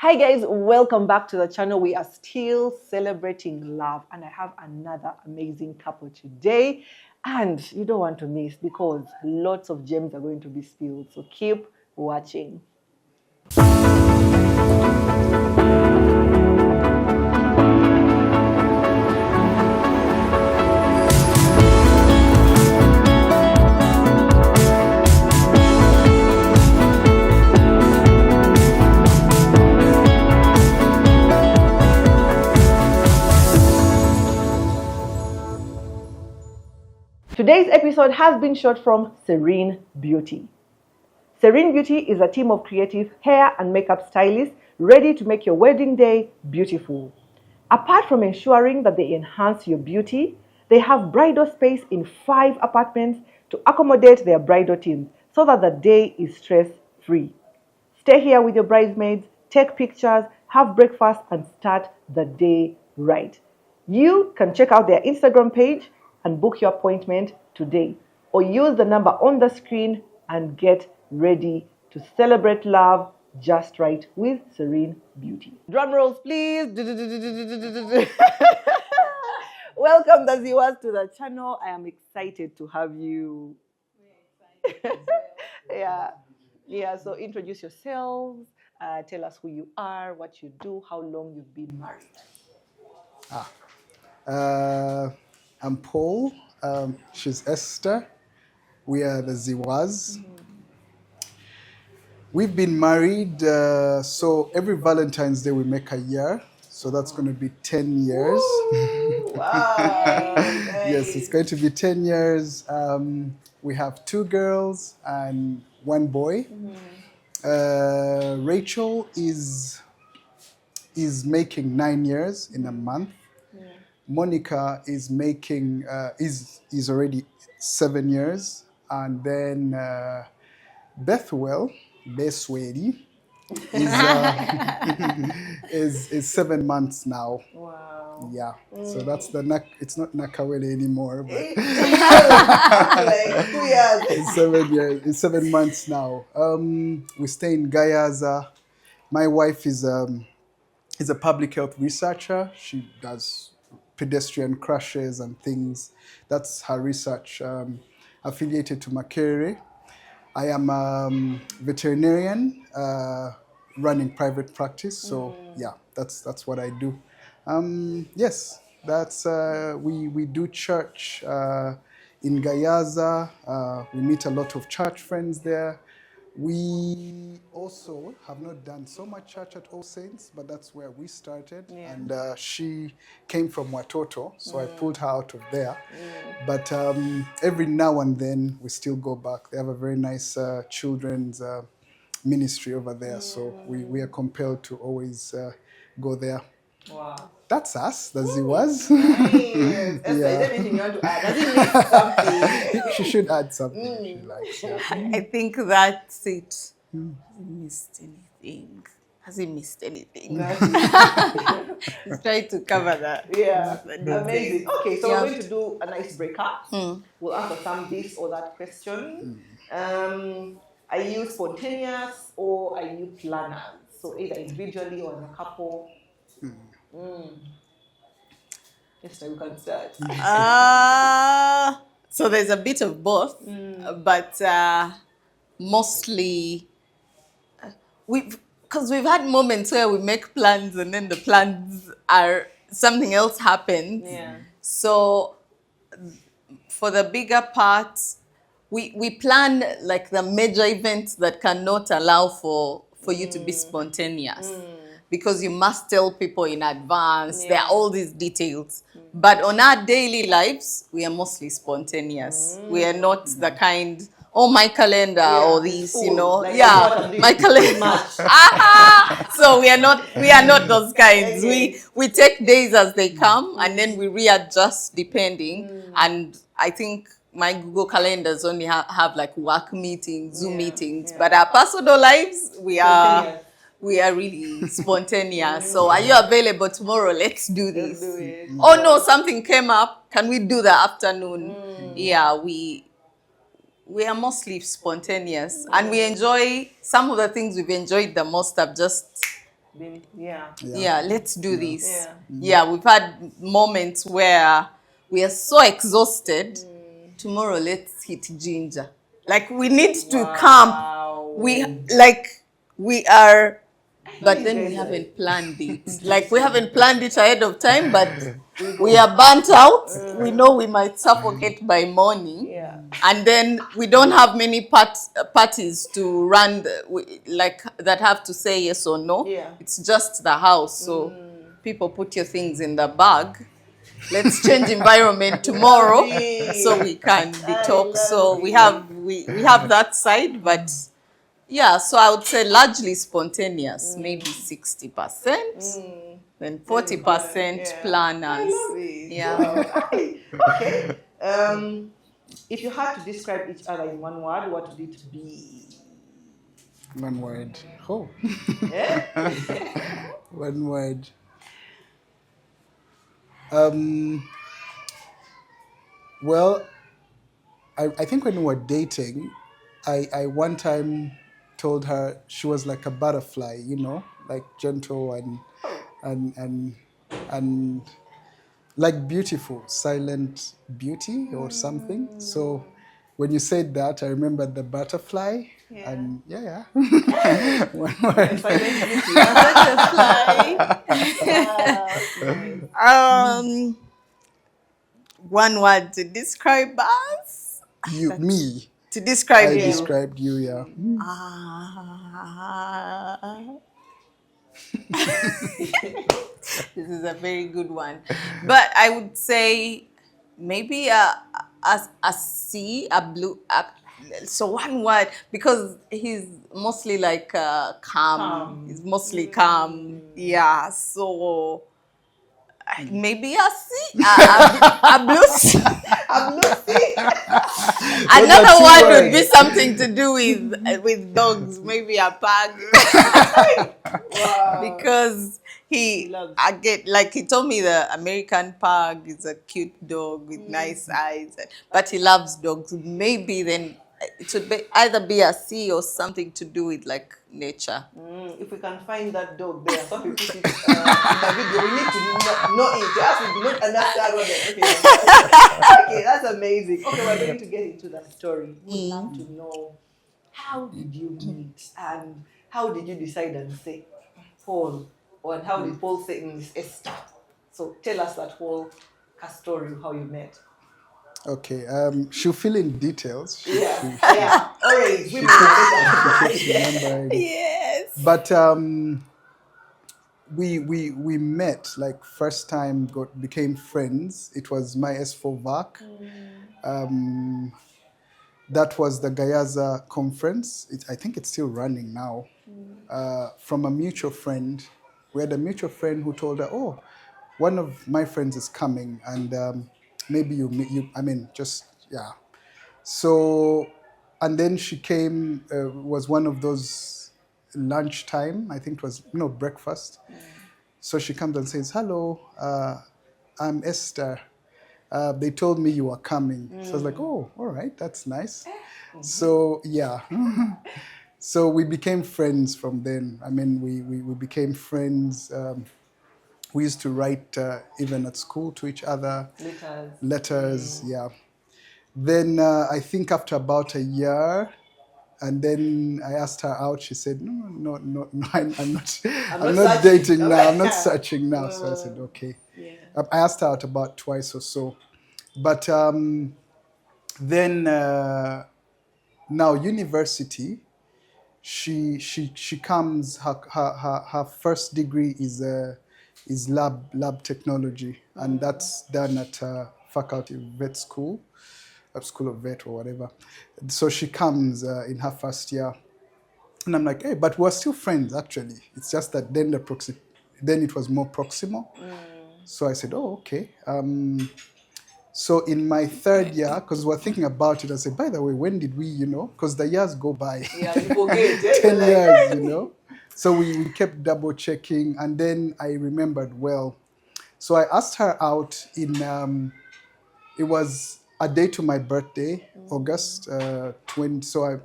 Hi guys, welcome back to the channel. We are still celebrating love and I have another amazing couple today and you don't want to miss because lots of gems are going to be spilled. So keep watching. Today's episode has been shot from Serene Beauty. Serene Beauty is a team of creative hair and makeup stylists ready to make your wedding day beautiful. Apart from ensuring that they enhance your beauty, they have bridal space in 5 apartments to accommodate their bridal teams so that the day is stress-free. Stay here with your bridesmaids, take pictures, have breakfast, and start the day right. You can check out their Instagram page and book your appointment today, or use the number on the screen and get ready to celebrate love just right with Serene Beauty. Drum rolls, please. Welcome, the Zziwas, to the channel. I am excited to have you. Yeah. So introduce yourselves. Tell us who you are, what you do, how long you've been married. I'm Paul. She's Esther. We are the Zziwas. We've been married, so every Valentine's Day we make a year. So that's going to be 10 years. Wow. Yes, it's going to be 10 years. We have 2 girls and 1 boy. Rachel is making 9 years in a month. Monica is making is already 7 years, and then Bethwell Beswedi is 7 months now. Wow. Yeah. So that's the it's not Nakawele anymore, but Like 2 years. it's 7 years. It's 7 months now. We stay in Gayaza. My wife is a public health researcher. She does pedestrian crashes and things. That's her research, affiliated to Makerere. I am a veterinarian running private practice. So yeah, that's what I do. Yes, that's we do church in Gayaza. We meet a lot of church friends there. We also have not done so much church at All Saints, but that's where we started. Yeah. And she came from Watoto, so I pulled her out of there. But every now and then we still go back. They have a very nice children's ministry over there, so we are compelled to always go there. Wow. That's us, the Zziwas. Nice. Esther, is there anything you want to add? Does it miss something? She should add something if she likes. Yeah. I think that's it. Hasn't missed anything. He's trying to cover that. Yeah, amazing. Okay, so we're going to do a nice breakup. We'll answer some this or that question. Are you spontaneous or are you planners? So either individually or as a couple. Yes, we can start. So there's a bit of both, but mostly because we've had moments where we make plans and then the plans are something else happens. Yeah. So for the bigger part, we plan like the major events that cannot allow for you to be spontaneous. Because you must tell people in advance. There are all these details. But on our daily lives, we are mostly spontaneous. We are not the kind, my calendar or this, Ooh, like my calendar. So we are not those kinds. We take days as they come and then we readjust depending. And I think my Google calendars only have like work meetings, Zoom meetings. But our personal lives, we are really spontaneous. So are you available tomorrow? Let's do this. Let's do it. Oh no, something came up. Can we do the afternoon? Yeah, we are mostly spontaneous. And we enjoy, some of the things we've enjoyed the most have just Yeah, let's do this. Yeah. Yeah, we've had moments where we are so exhausted. Tomorrow, let's hit ginger. Like we need to camp. We are, but then we haven't planned it. Like we haven't planned it ahead of time, but we are burnt out. We know we might suffocate by morning. Yeah. And then we don't have many parties to run, like that have to say yes or no. Yeah. It's just the house. So people put your things in the bag. Let's change environment tomorrow so we can detox. So we have that side, but yeah, so I would say largely spontaneous, maybe 60%, then 40% planners. Yeah. Okay. If you had to describe each other in one word, what would it be? One word. Oh. One word. Well, I think when we were dating, I one time told her she was like a butterfly, you know, like gentle and like beautiful, silent beauty or something. So when you said that, I remembered the butterfly. Yeah. And yeah. One And word. silent beauty. One word to describe us. You, me. To describe I you. described you, yeah. This is a very good one. But I would say maybe a sea, a blue. So one word, because he's mostly like calm. He's mostly calm. Yeah. So maybe a sea, a blue sea. Another word would be something to do with dogs, maybe a pug. Because he told me the American pug is a cute dog with nice eyes, but he loves dogs. Maybe then it should either be a sea or something to do with like nature. If we can find that dog there, some people put it in the video. We need to know it. Else we do not understand what they're talking about. Okay, that's amazing. Okay, we're going to get into the story. We'd love to know, how did you meet and how did you decide and say Paul, and how did Paul say Miss Esther? So tell us that whole story, how you met. Okay, she'll fill in details. Yeah. Always. Yes. But we met, like first time, became friends. It was my S4 VAC. That was the Gayaza conference. I think it's still running now. From a mutual friend. We had a mutual friend who told her, oh, one of my friends is coming and maybe you meet you. I mean, just, yeah. So, and then she came, was one of those lunchtime, I think it was, breakfast. So she comes and says, hello, I'm Esther. They told me you were coming. So I was like, oh, all right, that's nice. So, yeah. So we became friends from then. I mean, we became friends. We used to write even at school to each other. Letters, yeah. Then I think after about a year, and then I asked her out. She said, no, I'm not dating now. I'm not searching now. So I said, okay. Yeah. I asked her out about twice or so. But then now university, she comes, her first degree is lab technology, and that's done at faculty vet school, school of vet or whatever. So she comes in her first year, and I'm like, hey, but we're still friends actually. It's just that then then it was more proximal. So I said, oh, okay. So in my third year, because we're thinking about it, I said, by the way, when did we, because the years go by. Yeah, you forget. 10 years, So we kept double checking, and then I remembered well. So I asked her out in, it was a day to my birthday, August 20. So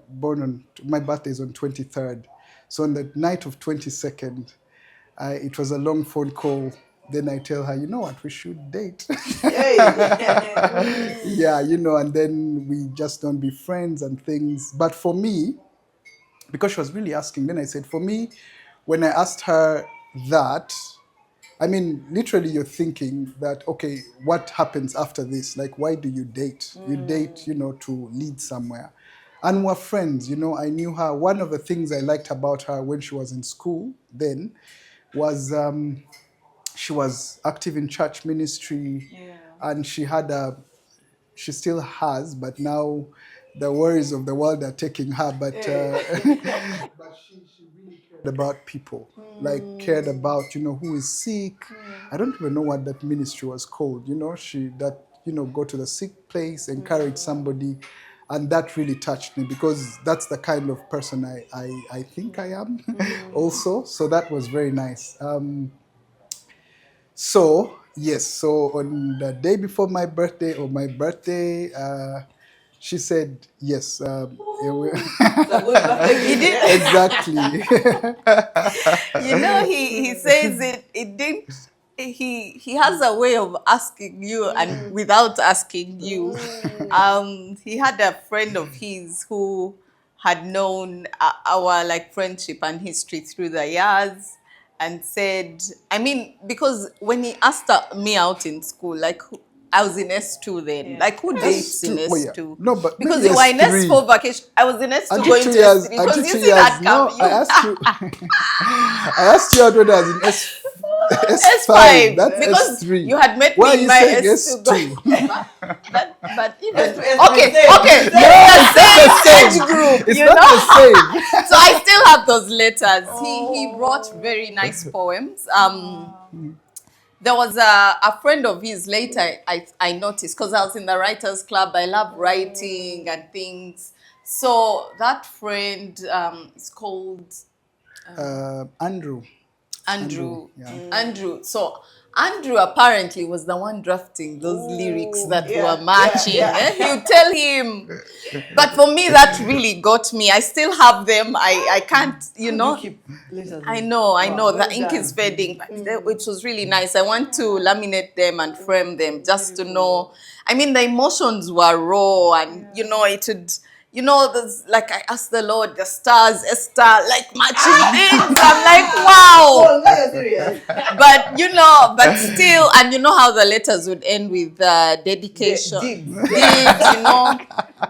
my birthday is on 23rd. So on the night of 22nd, It was a long phone call. Then I tell her, you know what, we should date. Yeah, and then we just don't be friends and things. But for me, because she was really asking, then I said, for me, when I asked her that, I mean, literally, you're thinking that, okay, what happens after this? Like, why do you date? You date, to lead somewhere. And we're friends, I knew her. One of the things I liked about her when she was in school then was she was active in church ministry. And she still has, but now the worries of the world are taking her. But but she really cared about people, like cared about who is sick. I don't even know what that ministry was called. Go to the sick place, encourage somebody, and that really touched me because that's the kind of person I think I am also. So that was very nice. So, yes, so on the day before my birthday or my birthday, she said, yes. He did. Exactly. He says it didn't. He has a way of asking you and without asking you. He had a friend of his who had known our friendship and history through the years, and said, I mean, because when he asked me out in school, I was in S2 then. Who dates in S2? Oh, yeah. S2? No, but because maybe you were in S3. S4 vacation. I was in S2 Until going 2 to years. S3. Because Until you 2 see years. that No, come. I asked you. I asked you out when I was in S5. S5. That's Because S3. you had met Why me are in you my saying S2. S2? But even S2, okay, S3. okay, No, it's not the age same. group, It's you not know. the same. So I still have those letters. He wrote very nice poems. There was a friend of his later I noticed, because I was in the writers club. I love writing and things. So that friend is called Andrew. Andrew. Yeah. Andrew. So Andrew apparently was the one drafting those lyrics that were matching. You tell him. But for me, that really got me. I still have them. I can't, You keep letters. I know. Wow, The well ink is done. fading, which was really nice. I want to laminate them and frame them just to know. I mean, the emotions were raw, and it would. There's I asked the Lord, the stars, Esther, matching things. I'm like, wow. Oh, now you're serious. But but still, and how the letters would end with dedication, Dibs.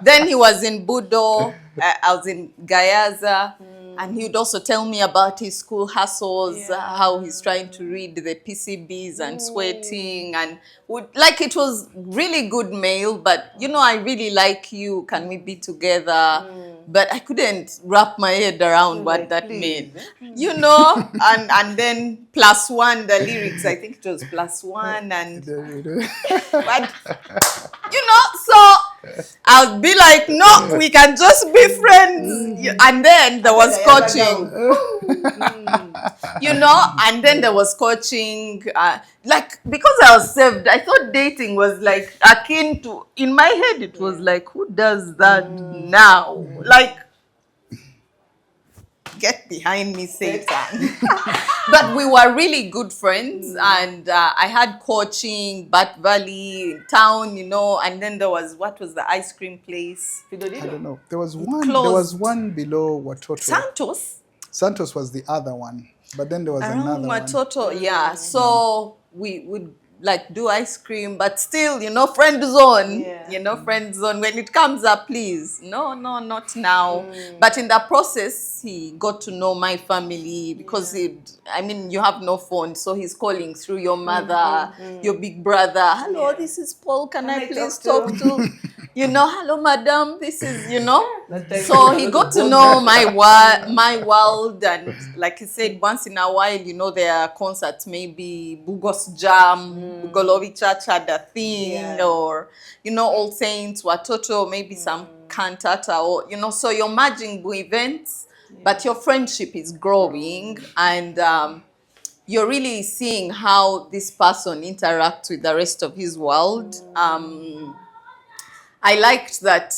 Then he was in Budo, I was in Gayaza, and he would also tell me about his school hassles, how he's trying to read the PCBs and sweating, and it was really good mail. But I really like you. Can we be together? But I couldn't wrap my head around what that meant. And then +1, the lyrics, I think it was +1, and but so I'll be like, no, we can just be friends. And then there was coaching, and then there was coaching. Because I was saved, I thought dating was akin to, in my head, it was who does that now? Get behind me, Satan. But we were really good friends, and I had coaching, Bat Valley, in town, and then there was, what was the ice cream place? I don't know. There was one. Closed. There was one below Watoto. Santos? Santos was the other one, but then there was Around another one. Watoto, yeah. So we would do ice cream, but still, friend zone. Friend zone. When it comes up, please. No, not now. But in the process, he got to know my family, because you have no phone, so he's calling through your mother, your big brother. Hello, this is Paul. Can I please talk to? Hello, madam. This is, So he got to know my world, and like he said, once in a while, there are concerts, maybe Bugos Jam, Golovi Church had a thing, or All Saints, Watoto, maybe some cantata, or so you're merging events, but your friendship is growing, and you're really seeing how this person interacts with the rest of his world. I liked that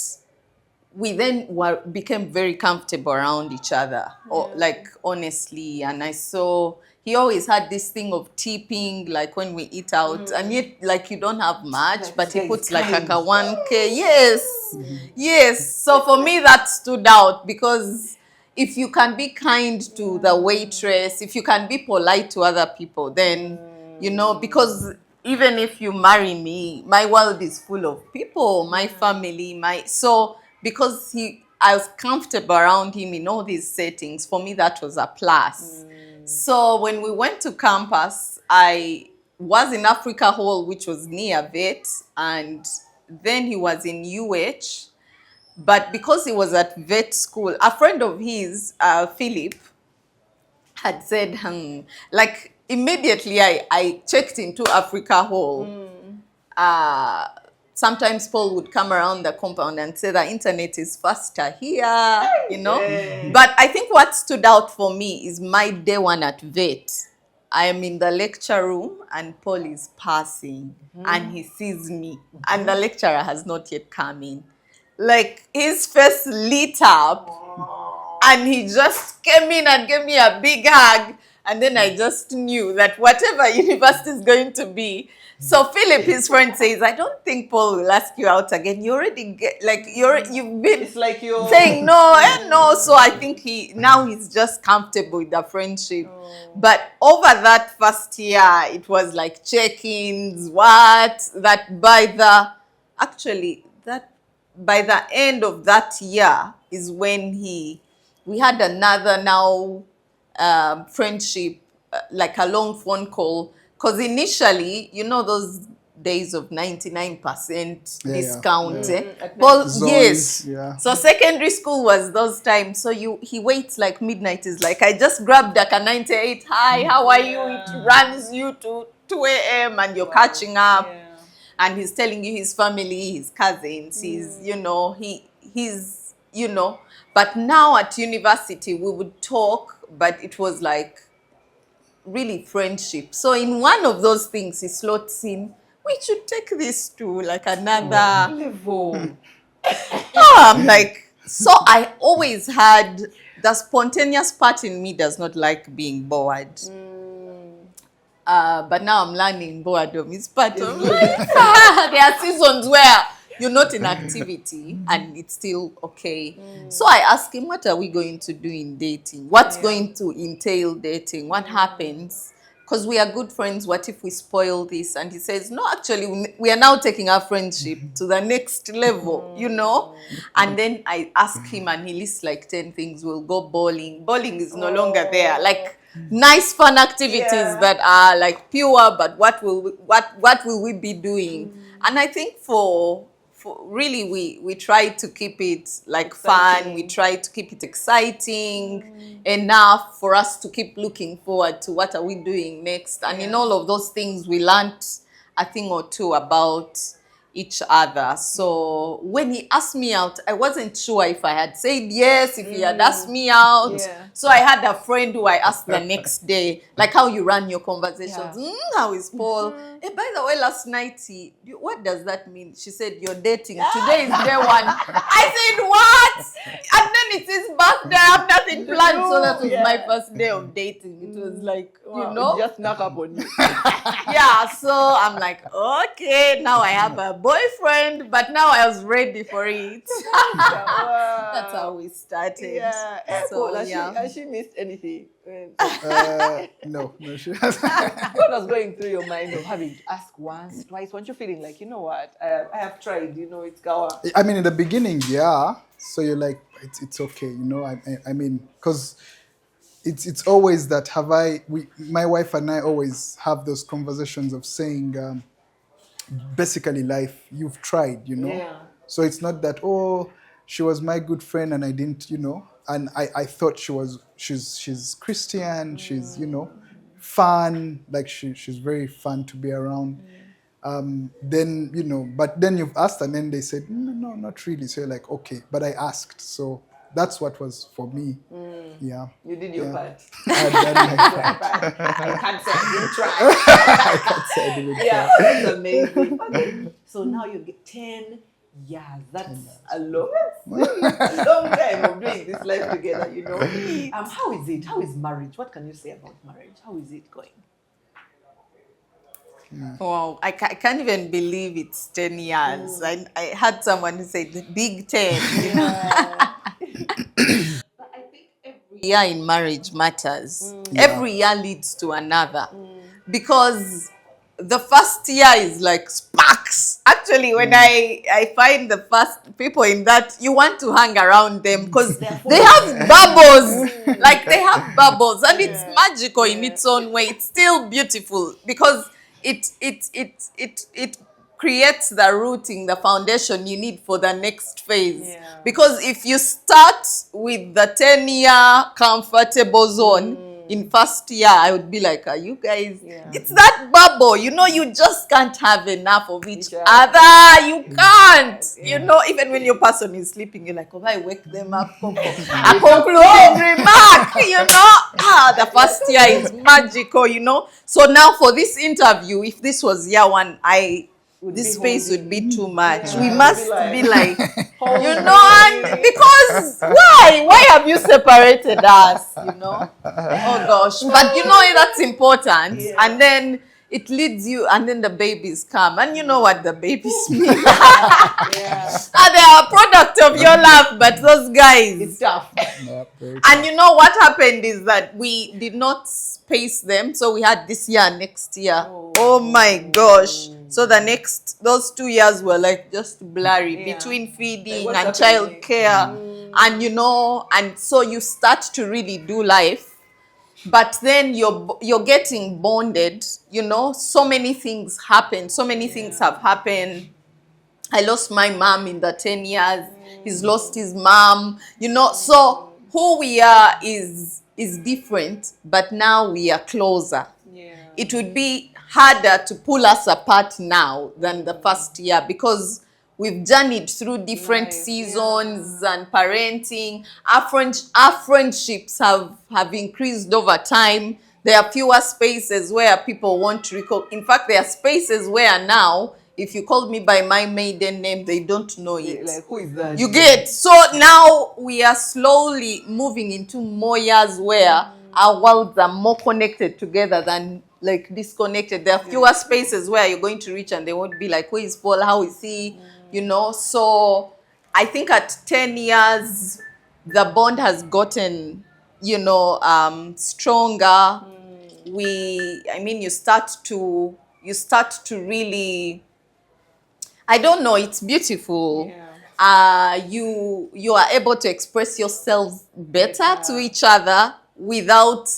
we then became very comfortable around each other, or like honestly. And I saw he always had this thing of tipping, like when we eat out, and yet like you don't have much, Like, but he yeah, puts it's like kind. a 1K. Yes, yes. So for me that stood out, because if you can be kind to the waitress, if you can be polite to other people, then because even if you marry me, my world is full of people, my family, so because I was comfortable around him in all these settings, for me that was a plus. So when we went to campus, I was in Africa Hall, which was near VET, and then he was in UH. But because he was at vet school, a friend of his, Philip, had said, like immediately I checked into Africa Hall. Sometimes Paul would come around the compound and say the internet is faster here, But I think what stood out for me is my day one at vet. I am in the lecture room and Paul is passing and he sees me and the lecturer has not yet come in. Like his face lit up and he just came in and gave me a big hug. And then I just knew that whatever university is going to be. So Philip, his friend, says, I don't think Paul will ask you out again. You already you've been It's like you're saying no and no. So I think he's just comfortable with the friendship. But over that first year, it was like check-ins, by the end of that year is when we had another friendship, like a long phone call. Because initially, those days of 99% discount. Well, Zones, yes. yeah. So secondary school was those times. So he waits like midnight. Is like, I just grabbed like a 98. Hi, how are you? It runs you to 2 a.m. and you're catching up. Yeah. And he's telling you his family, his cousins, But now at university, we would talk, but it was like really friendship. So in one of those things, he slots in, we should take this to like another level. I'm like, so I always had the spontaneous part in me does not like being bored. But now I'm learning boredom is part of life. There are seasons where you're not in activity and it's still okay. So I asked him, what are we going to do in dating? What's going to entail dating? What happens? Because we are good friends. What if we spoil this? And he says, no, actually, we are now taking our friendship to the next level, And then I ask him and he lists like 10 things. We'll go bowling. Bowling is no longer there. Like nice fun activities that are like pure, but what will we be doing? And I think for really we try to keep it like fun. We try to keep it exciting enough for us to keep looking forward to what are we doing next. And in all of those things, we learned a thing or two about each other. So when he asked me out, I wasn't sure if I had said yes, if he had asked me out. Yeah. So I had a friend who I asked the next day, like how you run your conversations. How is Paul? Hey, by the way, last night, what does that mean? She said, you're dating. Today is day one. I said, what? And then it's his birthday. I have nothing planned. So that was my first day of dating. It was like, It just snuck up on you. yeah, so I'm like, okay, now I have a boyfriend, but now I was ready for it. That's how we started. Yeah. So, Has she missed anything? No, she hasn't. What was going through your mind of having to ask once, twice? Weren't you feeling like, you know what? I have tried, it's Gawa. I mean, in the beginning, yeah. So you're like, it's okay, I mean, because it's always that my wife and I always have those conversations of saying, basically life, you've tried, Yeah. So it's not that, she was my good friend and I didn't, and I thought she's Christian, she's, fun, like she's very fun to be around. Then, but then you've asked and then they said, no, not really. So you're like, okay, but I asked. So that's what was for me. Yeah. You did your part. I done my part. I can't say I didn't try. I can't say I didn't Yeah, that's amazing. Okay. So now you get 10 Yeah, that's a long time of doing this life together, you know. How is it? How is marriage? What can you say about marriage? How is it going? Wow, I can't even believe it's 10 years. I had someone who said the big 10. You know? But I think every year in marriage matters. Every year leads to another. Because the first year is like sparks. Actually, when I find the first people in that, you want to hang around them because they have bubbles. Like they have bubbles, and it's magical in its own way. It's still beautiful because it creates the rooting, the foundation you need for the next phase. Yeah. Because if you start with the 10-year comfortable zone in first year, I would be like, are you guys? Yeah. It's that bubble, you know, you just can't have enough of each Each other. You can't. You know, even when your person is sleeping, you're like, oh, I wake them up. A concluding remark, you know. The first year is magical, you know. So now for this interview, if this was year one, this space would be too much. We must be like, you know, and because why have you separated us, you know? Oh gosh, but you know that's important. And then it leads you, and then the babies come, and you know what the babies mean. They are a product of your love, but those guys, It's tough. and you know what happened is that we did not space them, so we had this year, next year. Oh my gosh. So those 2 years were like just blurry between feeding Like, and what's child happening? care. And you know, and so you start to really do life, but then you're getting bonded, you know. So many things happen, so many things have happened. I lost my mom in the 10 years. He's lost his mom, you know. So who we are is different, but now we are closer. It would be harder to pull us apart now than the first year because we've journeyed through different seasons and parenting. Our friendships have increased over time. There are fewer spaces where people want to recall. In fact, there are spaces where now, if you called me by my maiden name, they don't know it. Like, who is that? You get. So now we are slowly moving into more years where our worlds are more connected together than like disconnected. There are fewer spaces where you're going to reach and they won't be like, who is Paul? How is he? You know, so I think at 10 years, the bond has gotten, you know, stronger. You start to really, I don't know, it's beautiful. You are able to express yourselves better to each other without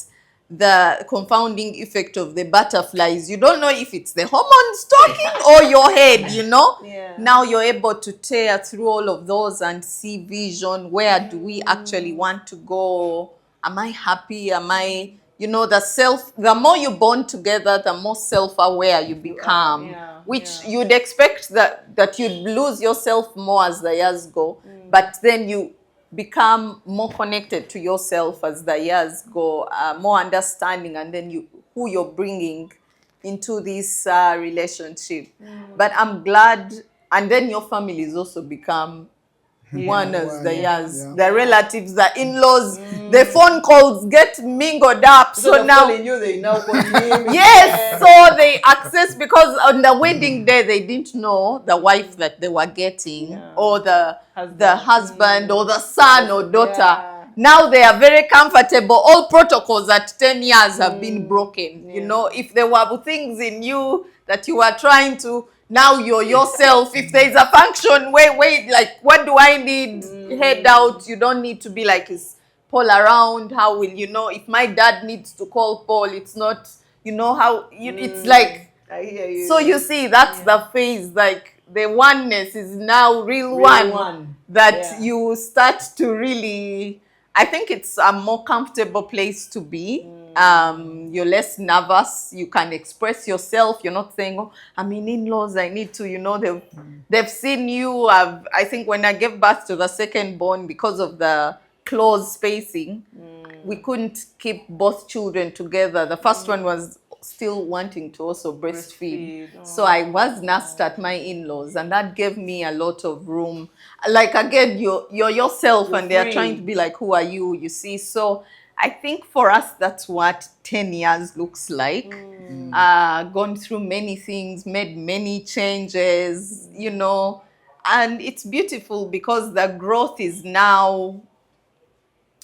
the confounding effect of the butterflies. You don't know if it's the hormones talking or your head, you know. Now you're able to tear through all of those and see vision. Where do we actually want to go? Am I happy? Am I, you know, the more you bond together, the more self-aware you become, which you'd expect that you'd lose yourself more as the years go, but then you become more connected to yourself as the years go, more understanding, and then who you're bringing into this relationship. But I'm glad, and then your families also become one as the years, the relatives, the in-laws, the phone calls get mingled up. So now, they now call him. yes, so they access, because on the wedding day they didn't know the wife that they were getting, or the husband or the son or daughter. Now they are very comfortable. All protocols at 10 years have been broken. You know, if there were things in you that you were trying to, now you're yourself. If there's a function, wait, like, what do I need? Head out. You don't need to be like, is Paul around? How will you know? If my dad needs to call Paul, it's not, you know, how, it's like, I hear you. so you see, that's the phase, like, the oneness is now real one. That you start to really, I think it's a more comfortable place to be. You're less nervous. You can express yourself. You're not saying, oh, I'm in-laws, I need to, you know, they've seen you. I think when I gave birth to the second born, because of the close spacing, we couldn't keep both children together. The first one was still wanting to also breastfeed. Breastfeed, So I was nursed at my in-laws, and that gave me a lot of room. Like, again, you're yourself, You're and they're free. trying to be like, who are you? You see? So I think for us, that's what 10 years looks like. Gone through many things, made many changes, you know, and it's beautiful because the growth is now,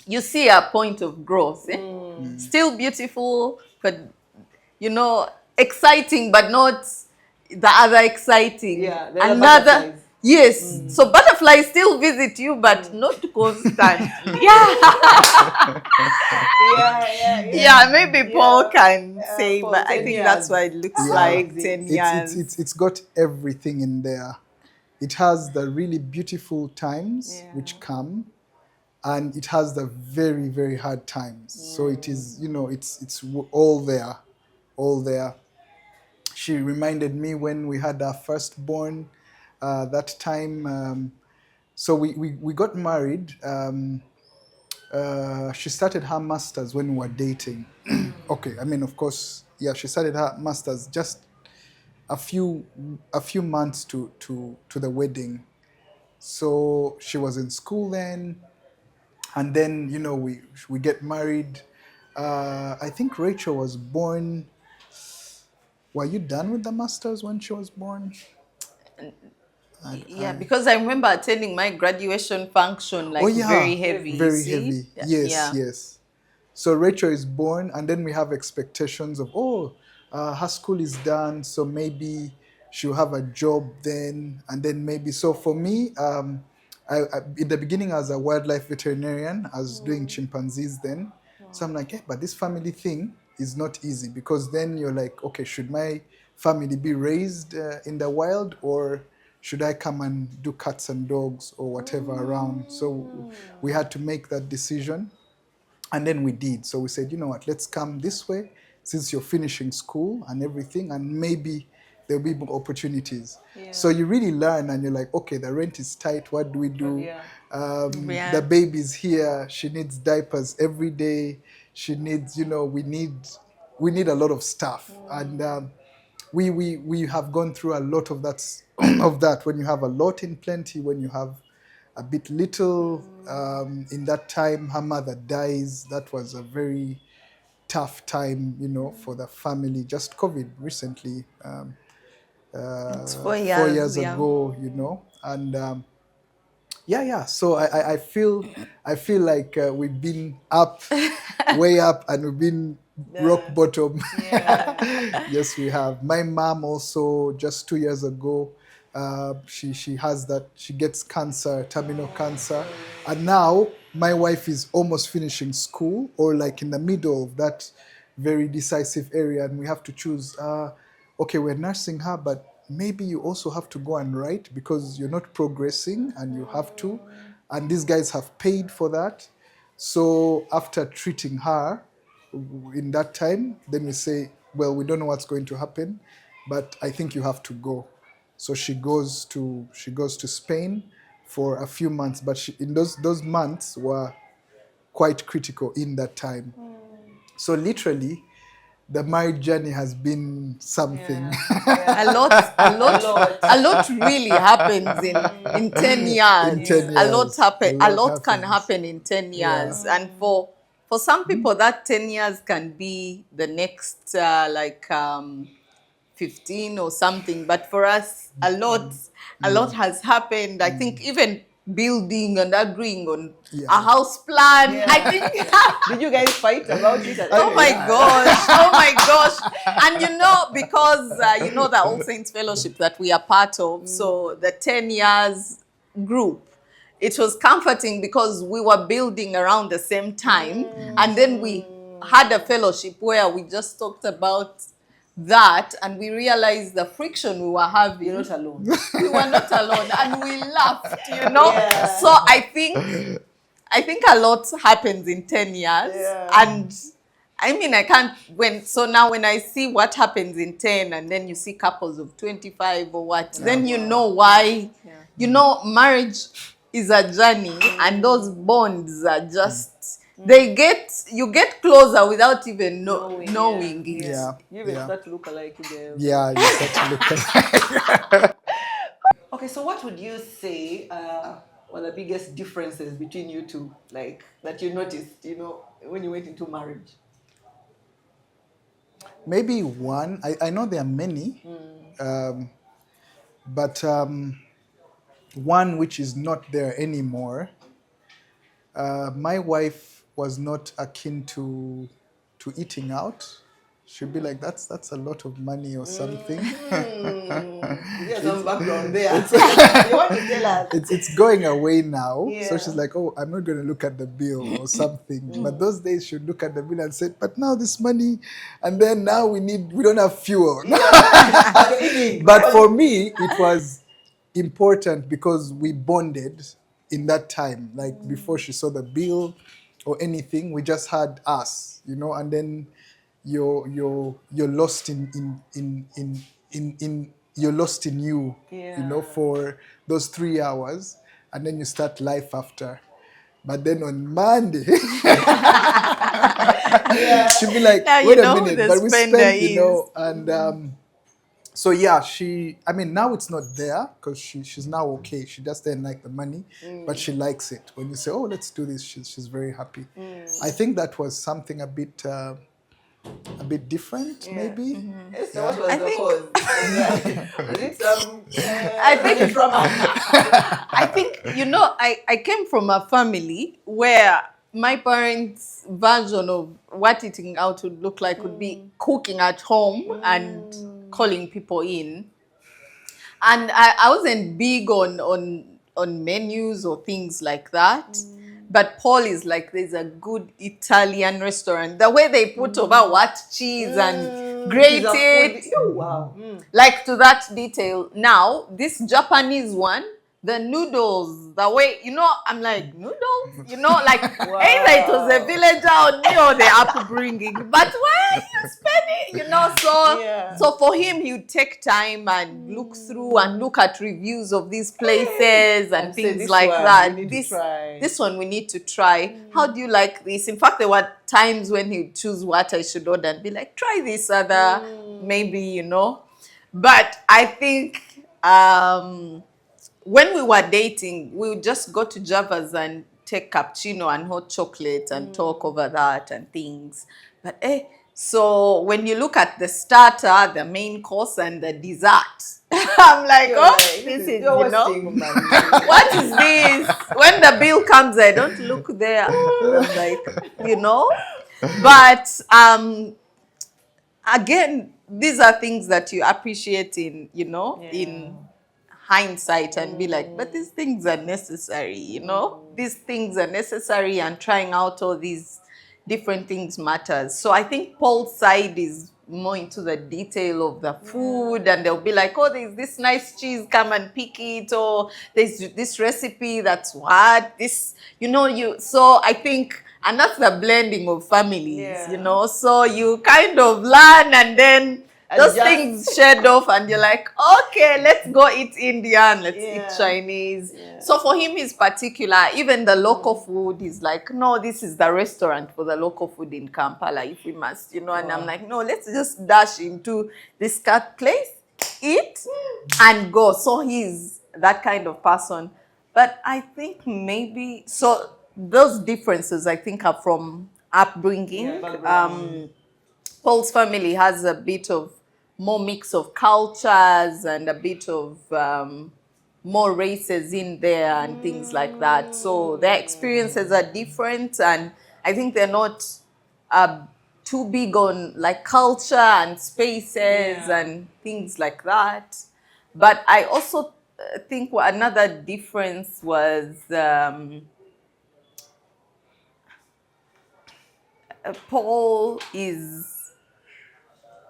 you see a point of growth. Still beautiful, but, you know, exciting, but not the other exciting. Yeah, the other Another, butterflies. yes. So butterflies still visit you, but not constantly. Yeah, maybe Paul can say, Paul, but I 10 think that's years. what it looks Yeah. like. It's- 10 years. It's got everything in there. It has the really beautiful times which come, and it has the very, very hard times. So it is, you know, it's all there, all there. She reminded me when we had our firstborn, that time. So we got married. She started her masters when we were dating. Okay, I mean, of course, yeah, she started her masters just a few months to the wedding. So she was in school then, and then, you know, we get married. I think Rachel was born. Were you done with the masters when she was born? Yeah, because I remember attending my graduation function, like, Oh yeah, very heavy. you very see? heavy. Yes, Yeah. yes. So Rachel is born, and then we have expectations of, her school is done, so maybe she'll have a job then, and then maybe. So for me, I in the beginning, as a wildlife veterinarian, I was doing chimpanzees then. So I'm like, but this family thing is not easy, because then you're like, okay, should my family be raised in the wild, or should I come and do cats and dogs or whatever around? So we had to make that decision. And then we did. So we said, you know what, let's come this way since you're finishing school and everything, and maybe there'll be more opportunities. So you really learn, and you're like, okay, the rent is tight. What do we do? Yeah. The baby's here. She needs diapers every day. She needs, you know, we need a lot of stuff. And we have gone through a lot of that, of that. When you have a lot in plenty, when you have a bit little. In that time, her mother dies. That was a very tough time, you know, for the family. Just COVID recently, It's 4 4 years, years yeah. ago, you know, and yeah. So I feel like we've been up, way up, and we've been rock bottom. Yes, we have. My mom also, just 2 years ago, she has that. She gets cancer, terminal cancer, and now my wife is almost finishing school, or like in the middle of that very decisive area, and we have to choose. Okay, we're nursing her, but maybe you also have to go and write because you're not progressing, and you have to, and these guys have paid for that. So after treating her in that time, then we say, well, we don't know what's going to happen, but I think you have to go. So she goes to Spain for a few months, but in those months were quite critical in that time. So literally, the marriage journey has been something. A lot really happens in 10 years. In 10 A lot years. happen. A A lot lot can happens. happen in 10 years. And for some people, that 10 years can be the next 15 or something. But for us, a lot has happened. I think even building and agreeing on a house plan. I think. Did you guys fight about it? Oh my gosh! Oh my gosh! And you know, because you know the All Saints Fellowship that we are part of, so the 10 years group, it was comforting because we were building around the same time, and then we had a fellowship where we just talked about that, and we realized the friction we were having. You're not alone. We were not alone, and we laughed, you know. So I think a lot happens in 10 years, and I mean, I can't, now when I see what happens in 10, and then you see couples of 25 or what, then you know why, you know, marriage is a journey, and those bonds are just, You get closer without even knowing it. Yeah. You even start to look alike again. Yeah, you start to look at Okay, so what would you say were the biggest differences between you two, like that you noticed, when you went into marriage? maybe one. I know there are many, but one which is not there anymore. My wife was not akin to eating out. She'd be like, that's a lot of money or something. There's some background there. You want to tell us? It's going away now. So Yeah. she's like, oh, I'm not going to look at the bill or something. But those days she'd look at the bill and say, but now this money, and then now we don't have fuel. But for me, it was important because we bonded in that time. Like before she saw the bill or anything, we just had us, and then you're lost in you're lost in you, for those 3 hours, and then you start life after. But then on Monday, she'll be like, Yeah, wait a who minute, the but we spender spent, is. and so yeah, now it's not there because she's now okay. She just didn't like the money, but she likes it. When you say, oh, let's do this, she's very happy. I think that was something a bit different, maybe. So what was the cause? Was it some I think drama? I think, I came from a family where my parents' version of what eating out would look like would be cooking at home and calling people in. And I wasn't big on menus or things like that. But Paul is like, there's a good Italian restaurant. The way they put over what cheese and grate it. Oh, wow. Like to that detail. Now, this Japanese one, the noodles, the way, I'm like, noodles? Like either it was a villager or me or the upbringing. But why are you spending, So for him, he would take time and look through and look at reviews of these places and say, things "This like one that. we need to try." This one we need to try. How do you like this? In fact, there were times when he would choose what I should order and be like, try this other, maybe, But I think when we were dating, we would just go to Java's and take cappuccino and hot chocolate and talk over that and things. But so when you look at the starter, the main course, and the dessert, I'm like, this is, what is this? When the bill comes, I don't look there. I'm like, But again, these are things that you appreciate in hindsight and be like, but these things are necessary, These things are necessary, and trying out all these different things matters. So I think Paul's side is more into the detail of the food, and they'll be like, oh, there's this nice cheese, come and pick it, or there's this recipe that's this, so I think, and that's the blending of families, so you kind of learn, and then those things shed off, and you're like, okay, let's go eat Indian, let's eat Chinese. So for him, he's particular. Even the local food, he's like, no, this is the restaurant for the local food in Kampala, if we must, And I'm like, no, let's just dash into this place, eat, and go. So he's that kind of person. But I think maybe, so those differences, I think, are from upbringing. Paul's family has a bit of more mix of cultures and a bit of more races in there and things like that. So their experiences are different, and I think they're not too big on like culture and spaces and things like that. But I also think another difference was Paul is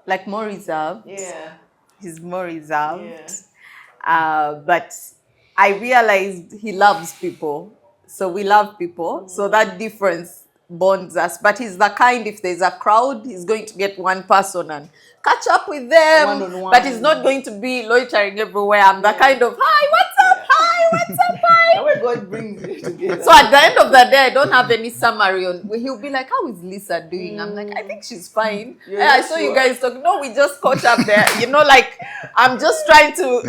like more reserved. He's more reserved. But I realized he loves people. So we love people. So that difference bonds us. But he's the kind, if there's a crowd, he's going to get one person and catch up with them. One-on-one. But he's not going to be loitering everywhere. I'm the kind of, hi, what's up? Hi, what's up? Hi. where God brings you together. So at the end of the day, I don't have any summary on. He'll be like, "How is Lisa doing?" I'm like, "I think she's fine." You're I not saw you sure. guys talking. No, we just caught up there. Like I'm just trying to,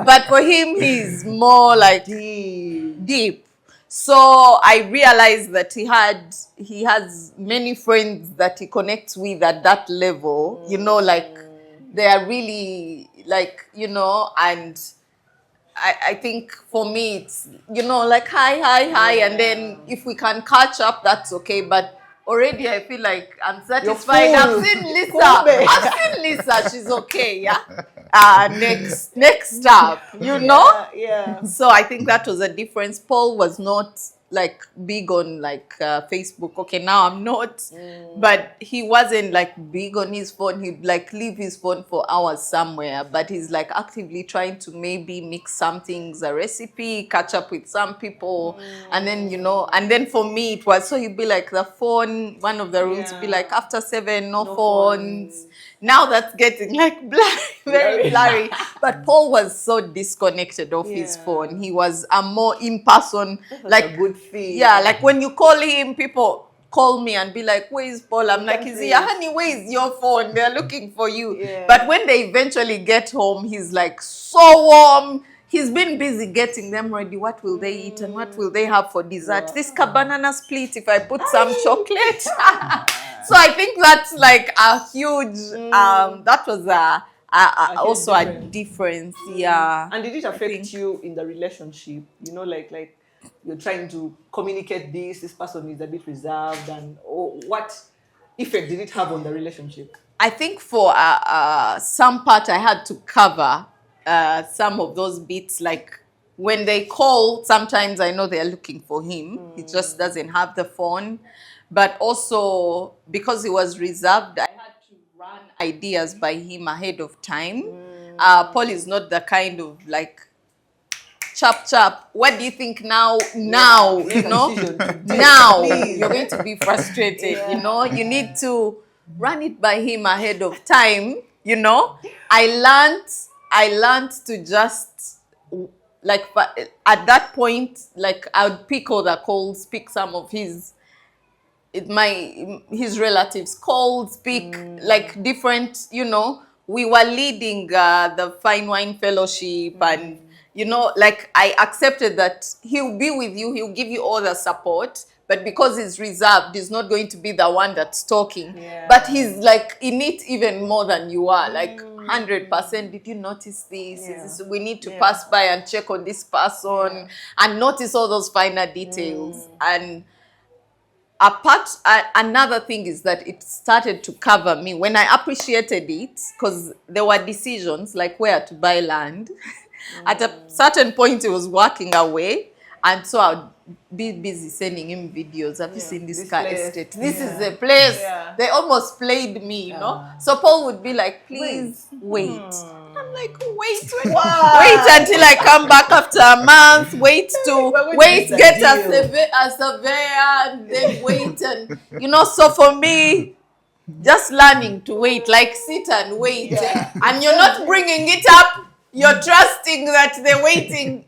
But for him, he's more like deep. So I realized that he has many friends that he connects with at that level. Like they are really like and. I think for me it's like hi and then if we can catch up that's okay, but already I feel like I'm satisfied. I've seen Lisa, she's okay. Next up, Yeah. so I think that was a difference. Paul was not like big on like Facebook. Okay, now I'm not, but he wasn't like big on his phone. He'd like leave his phone for hours somewhere, but he's like actively trying to maybe mix some things, a recipe, catch up with some people, and then and then for me it was so he'd be like the phone. One of the rules would be like after 7, no phones. Now that's getting like blurry, very blurry. But Paul was so disconnected of his phone. He was a more in-person, like a good thing. Yeah, like when you call him, people call me and be like, "Where is Paul?" I'm like, "Is he? Honey, where is your phone? They're looking for you." Yeah. But when they eventually get home, he's like so warm. He's been busy getting them ready. What will they eat and what will they have for dessert? Wow. This banana split if I put some chocolate. So I think that's like a huge, that was also a difference. Yeah. And did it affect you in the relationship? Like you're trying to communicate this person is a bit reserved, and what effect did it have on the relationship? I think for some part I had to cover some of those bits, like when they call, sometimes I know they're looking for him. He just doesn't have the phone. But also because he was reserved, I had to run ideas by him ahead of time. Paul is not the kind of like chap. What do you think now? Now, now you're going to be frustrated. You need to run it by him ahead of time. I learned to just like at that point, like I would pick all the calls, pick some of his relatives called, speak like different, we were leading the Fine Wine Fellowship and, like I accepted that he'll be with you, he'll give you all the support, but because he's reserved, he's not going to be the one that's talking. Yeah. But he's like in it even more than you are, like 100%. Did you notice this? Yeah. We need to pass by and check on this person and notice all those finer details. And another thing is that it started to cover me when I appreciated it, because there were decisions like where to buy land. At a certain point, he was walking away, and so I'd be busy sending him videos. Have you seen this car estate? This is the place. Yeah. They almost played me, So Paul would be like, "Please wait." I'm like, wait until I come back after a month. Get a surveyor, and then wait, and So for me, just learning to wait, like sit and wait, and you're not bringing it up. You're trusting that they're waiting.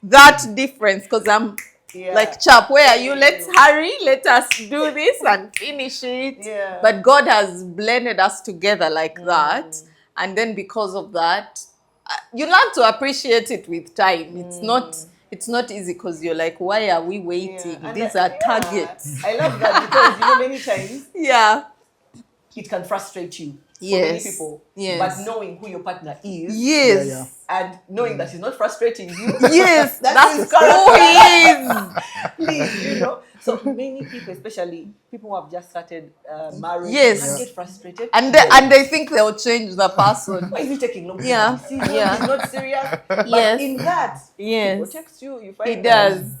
That difference, because I'm like, chap, where are you? Let's hurry. Let us do this and finish it. Yeah. But God has blended us together like that. And then because of that, you learn to appreciate it with time. It's not easy, because you're like, why are we waiting? These are targets. I love that, because many times it can frustrate you. For many people. Yes. But knowing who your partner is. Yes. And knowing that he's not frustrating you. Yes. That's who he is. Please, So many people, especially people who have just started marriage, can get frustrated. And they think they'll change the person. Why is he taking long? Yeah. He's not serious. But in that, he protects you. You find he does.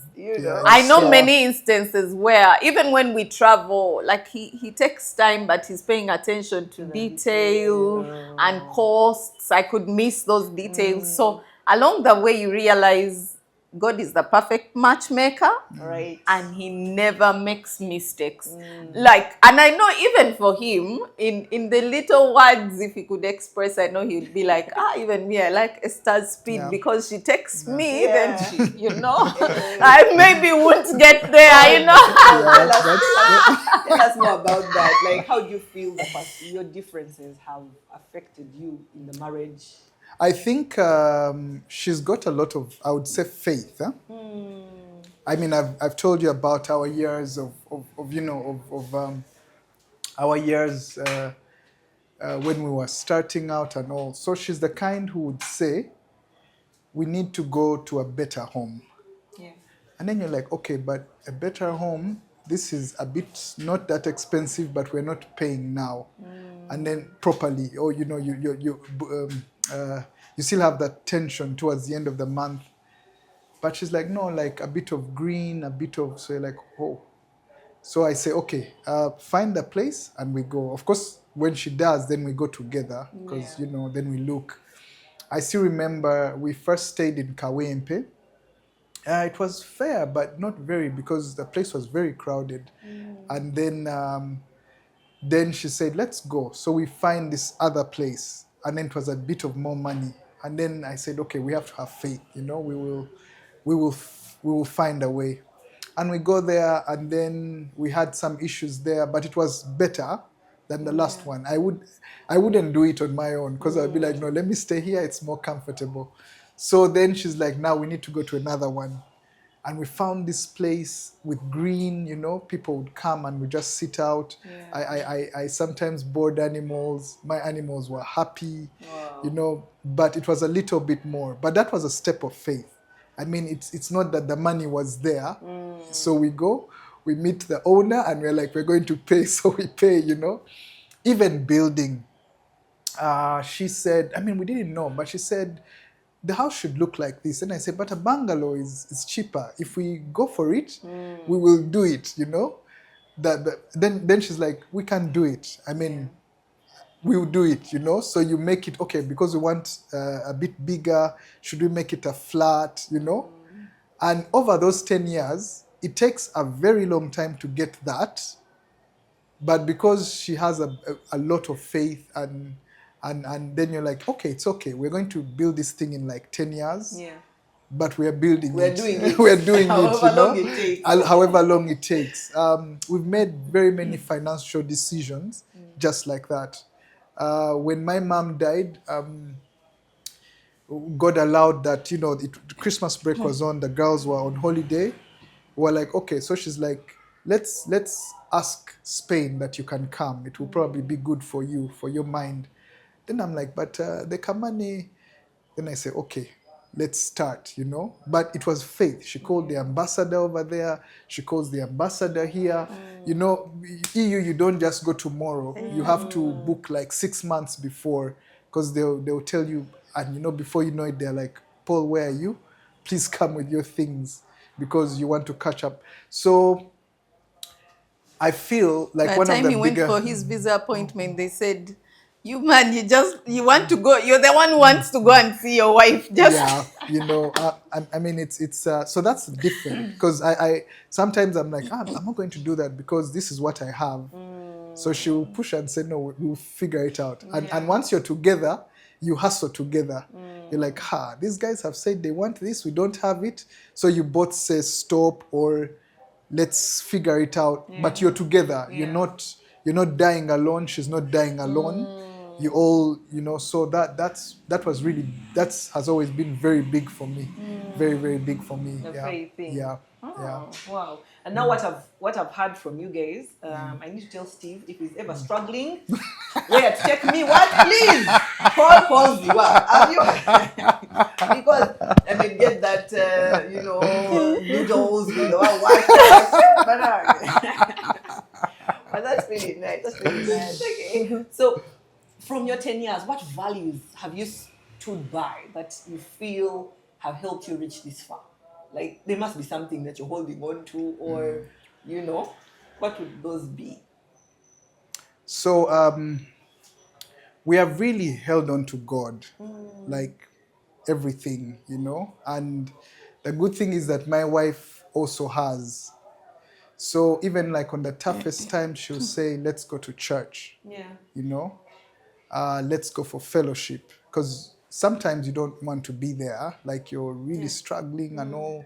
I know many instances where even when we travel, like he takes time, but he's paying attention to detail and costs. I could miss those details. So along the way, you realize God is the perfect matchmaker. Right. And he never makes mistakes. Like, and I know even for him, in the little words, if he could express, I know he'd be like, even me, I like Esther's speed Yeah. because she texts me, Yeah. then she, I maybe won't get there, Yeah, Tell us more about that. Like, how do you feel your differences have affected you in the marriage? I think she's got a lot of, I would say, faith. Huh? I mean, I've told you about our years of our years when we were starting out and all. So she's the kind who would say, we need to go to a better home. Yeah. And then you're like, okay, but a better home, this is a bit not that expensive, but we're not paying now. And then properly, or you still have that tension towards the end of the month. But she's like, no, like a bit of green, a bit of, so you're like, oh. So I say, okay, find a place and we go. Of course, when she does, then we go together because, then we look. I still remember we first stayed in Kawempe. It was fair, but not very because the place was very crowded. And then she said, let's go. So we find this other place. And then it was a bit of more money. And then I said, okay, we have to have faith. We will find a way. And we go there, and then we had some issues there, but it was better than the last one. I wouldn't do it on my own because I'd be like, no, let me stay here. It's more comfortable. So then she's like, now we need to go to another one. And we found this place with green, people would come and we just sit out. Yeah. I sometimes board animals. My animals were happy, but it was a little bit more. But that was a step of faith. I mean, it's not that the money was there. So we go, we meet the owner and we're like, we're going to pay. So we pay, Even building, she said, I mean, we didn't know, but she said, the house should look like this. And I said, but a bungalow is cheaper. If we go for it, we will do it, Then she's like, we can do it. I mean, we will do it, So you make it, okay, because we want a bit bigger, should we make it a flat, And over those 10 years, it takes a very long time to get that. But because she has a lot of faith and then you're like, okay, it's okay. We're going to build this thing in like 10 years. Yeah. But we're building We're it. doing it. We're doing However it, long it takes. However long it takes. We've made very many financial decisions just like that. When my mom died, God allowed that, Christmas break was on, the girls were on holiday. We're like, okay, so she's like, let's ask Spain that you can come. It will probably be good for you, for your mind. Then I'm like, but the Kamani. Then I say, okay, let's start, But it was faith. She called the ambassador over there. She calls the ambassador here. EU, you don't just go tomorrow. You have to book like 6 months before because they'll tell you, and before you know it, they're like, Paul, where are you? Please come with your things because you want to catch up. So I feel like By one the of time the he went bigger... for his visa appointment, they said, you man, you want to go. You're the one who wants to go and see your wife. Yeah, I mean, it's so that's different because I sometimes I'm like, I'm not going to do that because this is what I have. So she will push and say, no, we'll figure it out. And once you're together, you hustle together. You're like, these guys have said they want this, we don't have it. So you both say stop or let's figure it out. Yeah. But you're together. Yeah. You're not dying alone. She's not dying alone. You all, so that has always been very big for me. Very, very big for me. The yeah. faith thing. Yeah. Oh, yeah. Wow. And now what I've heard from you guys, I need to tell Steve if he's ever struggling, where to take me, what? Please call Zziwa. Have you? Because I may get that, noodles with the white. But that's really nice. That's really nice. Okay. So, from your 10 years, what values have you stood by that you feel have helped you reach this far? Like, there must be something that you're holding on to, or, what would those be? So, we have really held on to God, like everything, and the good thing is that my wife also has. So even like on the toughest time, she'll say, let's go to church, Yeah. you know, let's go for fellowship. Because sometimes you don't want to be there, like you're really struggling and all,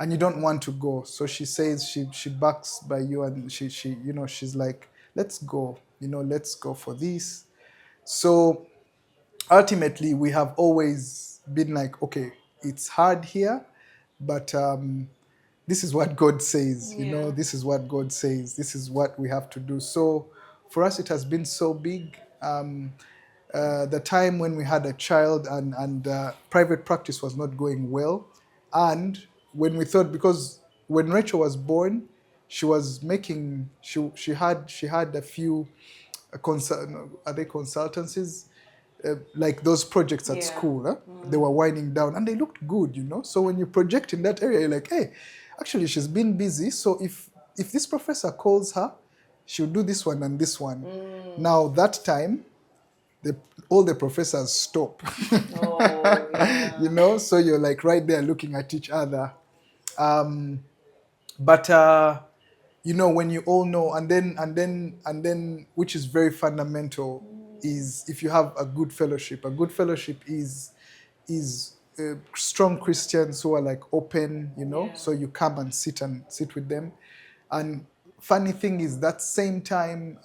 and you don't want to go. So she says she backs by you, and she you know, she's like, let's go, you know, let's go for this. So ultimately, we have always been like, okay, it's hard here, but this is what God says, you know, this is what God says, this is what we have to do. So for us, it has been so big. The time when we had a child and private practice was not going well, and when we thought, because when Rachel was born, she was making, she had a few are they consultancies, like those projects at school, huh? They were winding down and they looked good, you know. So when you project in that area, you're like, hey, actually she's been busy, so if this professor calls her, she'll do this one and this one. Now that time, all the professors stop. Oh, yeah. You know, so you're like right there looking at each other. But you know, when you all know, and then which is very fundamental, is if you have a good fellowship. A good fellowship is strong Christians who are like open, you know. So you come and sit with them. And funny thing is, that same time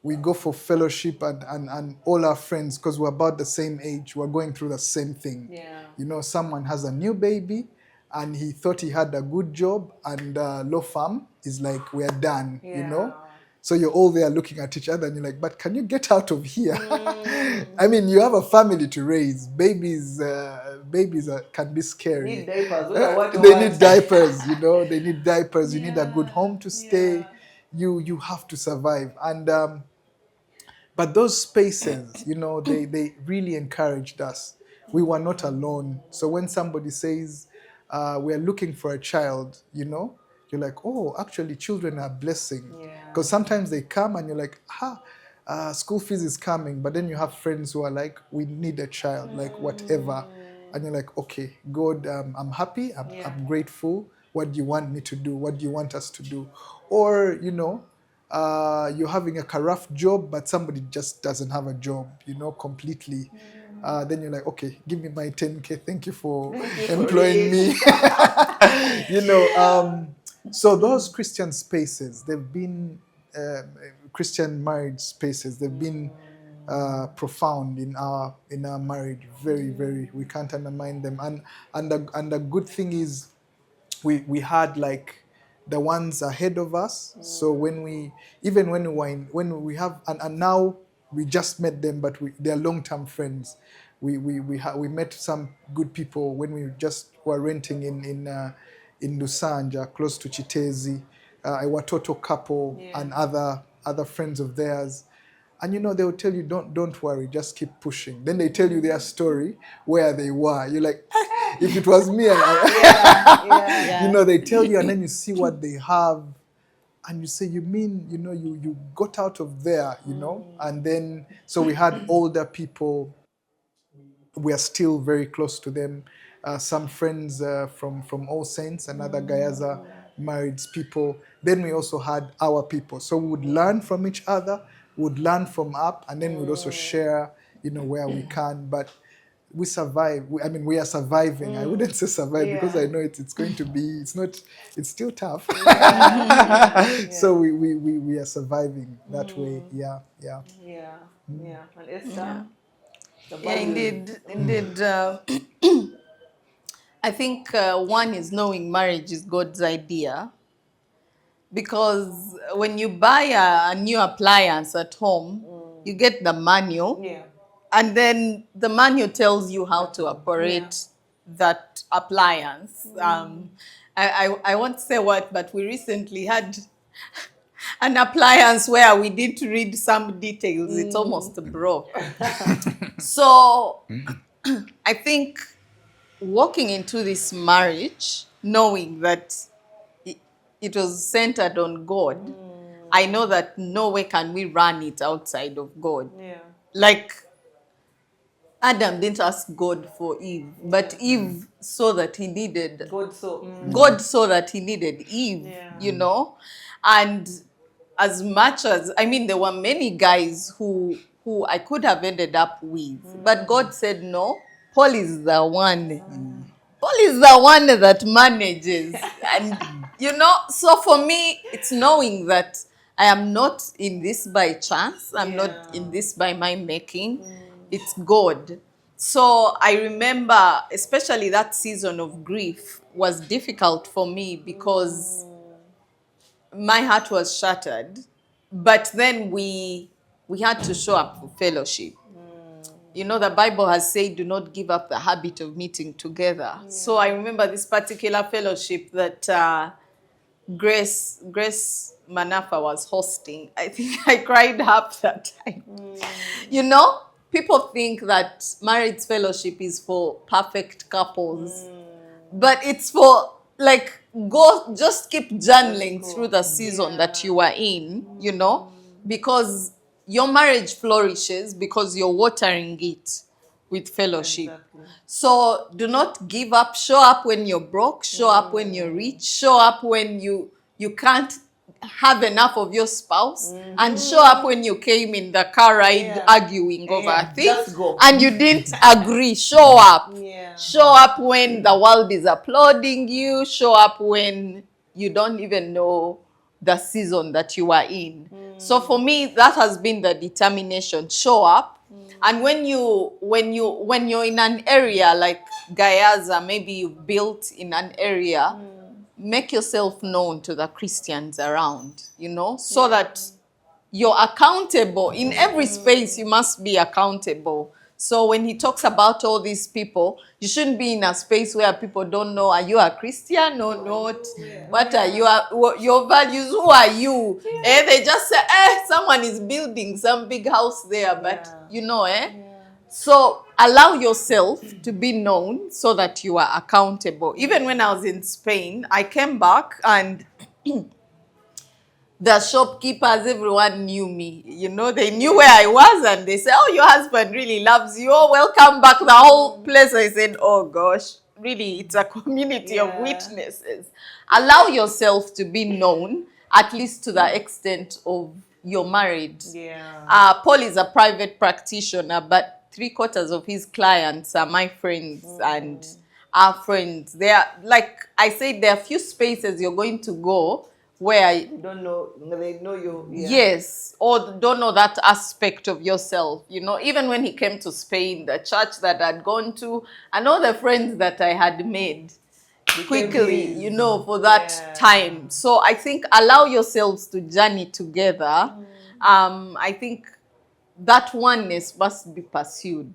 we go for fellowship, and all our friends, because we're about the same age, we're going through the same thing. You know, someone has a new baby and he thought he had a good job, and law firm is like, we're done, you know. So you're all there looking at each other and you're like, but can you get out of here? I mean, you have a family to raise. Babies can be scary. Need diapers. They need diapers, you know. They need diapers. You need a good home to stay. You have to survive. And but those spaces, you know, they really encouraged us. We were not alone. So when somebody says, we're looking for a child, you know, you're like, oh, actually children are a blessing. Because sometimes they come and you're like, school fees is coming. But then you have friends who are like, we need a child, like whatever. And you're like, okay, God, I'm happy, I'm grateful. What do you want me to do? What do you want us to do? Or, you know, you're having a rough job, but somebody just doesn't have a job, you know, completely. Then you're like, okay, give me my 10K. Thank you for employing me. You know, so those Christian spaces, they've been Christian marriage spaces. They've been profound in our marriage. Very, very. We can't undermine them. And the good thing is, we had like the ones ahead of us. So when we have, and now we just met them, but they're long-term friends. We met some good people when we just were renting in Lusanja, close to Chitezi, a Watoto couple and other friends of theirs. And you know, they will tell you, don't worry, just keep pushing. Then they tell you their story, where they were. You're like, if it was me, you know, they tell you, and then you see what they have, and you say, you mean, you know, you got out of there, you know? And then, so we had older people. We are still very close to them. Some friends from All Saints, another Gayaza married people. Then we also had our people. So we would learn from each other, would learn from up, and then we would also share, you know, where we can. But we survive. We are surviving. I wouldn't say survive because I know it's going to be, it's still tough. So we are surviving that way. Yeah. And Esther? Indeed. I think one is knowing marriage is God's idea. Because when you buy a new appliance at home, you get the manual. And then the manual tells you how to operate that appliance. I won't say what, but we recently had an appliance where we did read some details. It almost broke. So I think walking into this marriage, knowing that it was centered on God, I know that no way can we run it outside of God. Like, Adam didn't ask God for Eve, but Eve saw that he needed God so. God saw that he needed Eve, Yeah. you know, and as much as, I mean, there were many guys who I could have ended up with, but God said no. Paul is the one. Paul is the one that manages, and you know. So for me, it's knowing that I am not in this by chance. I'm not in this by my making. It's God. So I remember, especially that season of grief was difficult for me because my heart was shattered. But then we had to show up for fellowship. You know, the Bible has said, do not give up the habit of meeting together. So I remember this particular fellowship that Grace Manafa was hosting. I think I cried half that time. You know, people think that marriage fellowship is for perfect couples, but it's for, like, go, just keep journaling through the season that you are in, you know, because your marriage flourishes because you're watering it with fellowship. Exactly. So do not give up. Show up when you're broke. Show up when you're rich. Show up when you can't have enough of your spouse, and show up when you came in the car ride arguing over things Just go. and you didn't agree. Show up. Yeah. Show up when the world is applauding you. Show up when you don't even know the season that you are in. So for me, that has been the determination. Show up. And when you're in an area like Gayaza, maybe you built in an area, make yourself known to the Christians around, you know, so that you're accountable. In every space, you must be accountable. So when he talks about all these people, you shouldn't be in a space where people don't know, are you a Christian or not? What are your values? Who are you? They just say, someone is building some big house there, but you know, So allow yourself to be known so that you are accountable. Even when I was in Spain, I came back and the shopkeepers, everyone knew me. You know, they knew where I was and they said, oh, your husband really loves you. Oh, welcome back. The whole place. I said, oh gosh, really, it's a community of witnesses. Allow yourself to be known, at least to the extent of you're married. Paul is a private practitioner, but 3/4 of his clients are my friends and our friends. They are, like I said, there are few spaces you're going to go where You don't know, they know you. yes, or don't know that aspect of yourself. You know, even when he came to Spain, the church that I'd gone to, and all the friends that I had made quickly, you know, for that time. So I think allow yourselves to journey together. I think that oneness must be pursued.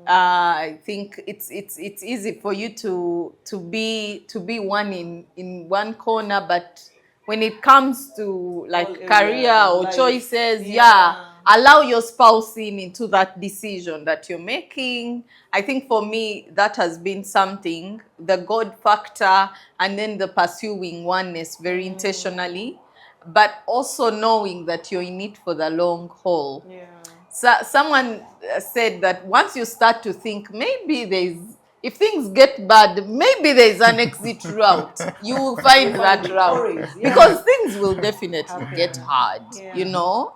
I think it's easy for you to be one in one corner, but when it comes to like career or life, choices, allow your spouse into that decision that you're making. I think for me, that has been something, the God factor, and then the pursuing oneness very intentionally, but also knowing that you're in it for the long haul. So someone said that once you start to think, maybe if things get bad, maybe there's an exit route. You will find that route. Because things will definitely get hard, you know.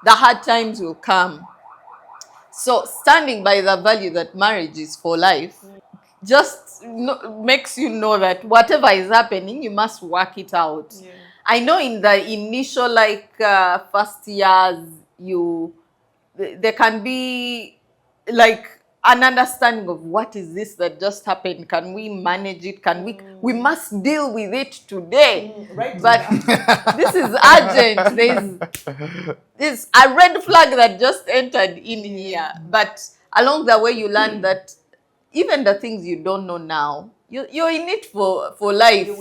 The hard times will come. So standing by the value that marriage is for life just makes you know that whatever is happening, you must work it out. I know in the initial first years, there can be like an understanding of what is this that just happened. Can we manage it? Can we must deal with it today. But this is urgent. There's a red flag that just entered in here. But along the way you learn that even the things you don't know now, you're in it for life.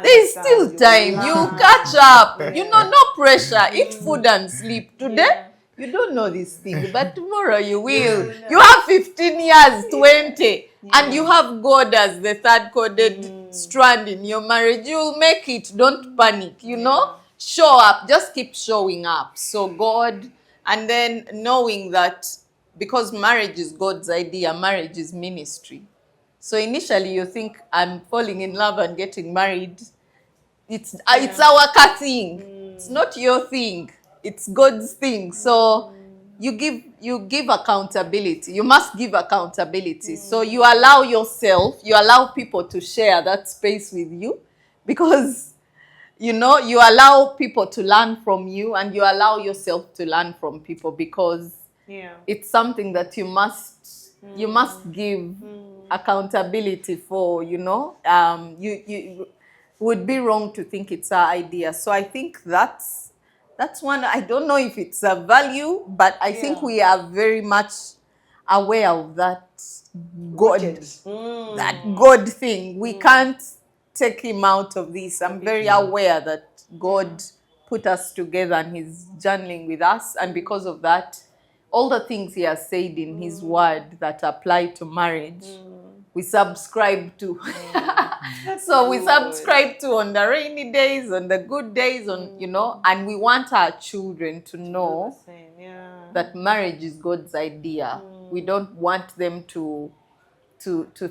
There's still time. You catch up. You know, no pressure. Eat food and sleep. Today, you don't know this thing, but tomorrow you will. You have 15 years, 20, and you have God as the third coded strand in your marriage. You'll make it. Don't panic, you know. Show up. Just keep showing up. So God, and then knowing that because marriage is God's idea, marriage is ministry. So initially you think, I'm falling in love and getting married. It's our thing. It's not your thing. It's God's thing. So you give accountability. You must give accountability. So you allow yourself, you allow people to share that space with you, because you allow people to learn from you, and you allow yourself to learn from people, because it's something that you must give accountability for. You would be wrong to think it's our idea. So I think that's one. I don't know if it's a value, but I think we are very much aware of that God, that God thing. We can't take him out of this. I'm very aware that God put us together and he's journeying with us, and because of that, all the things he has said in his word that apply to marriage, we subscribe to. So we subscribe to on the rainy days, on the good days, and we want our children to know that marriage is God's idea. We don't want them to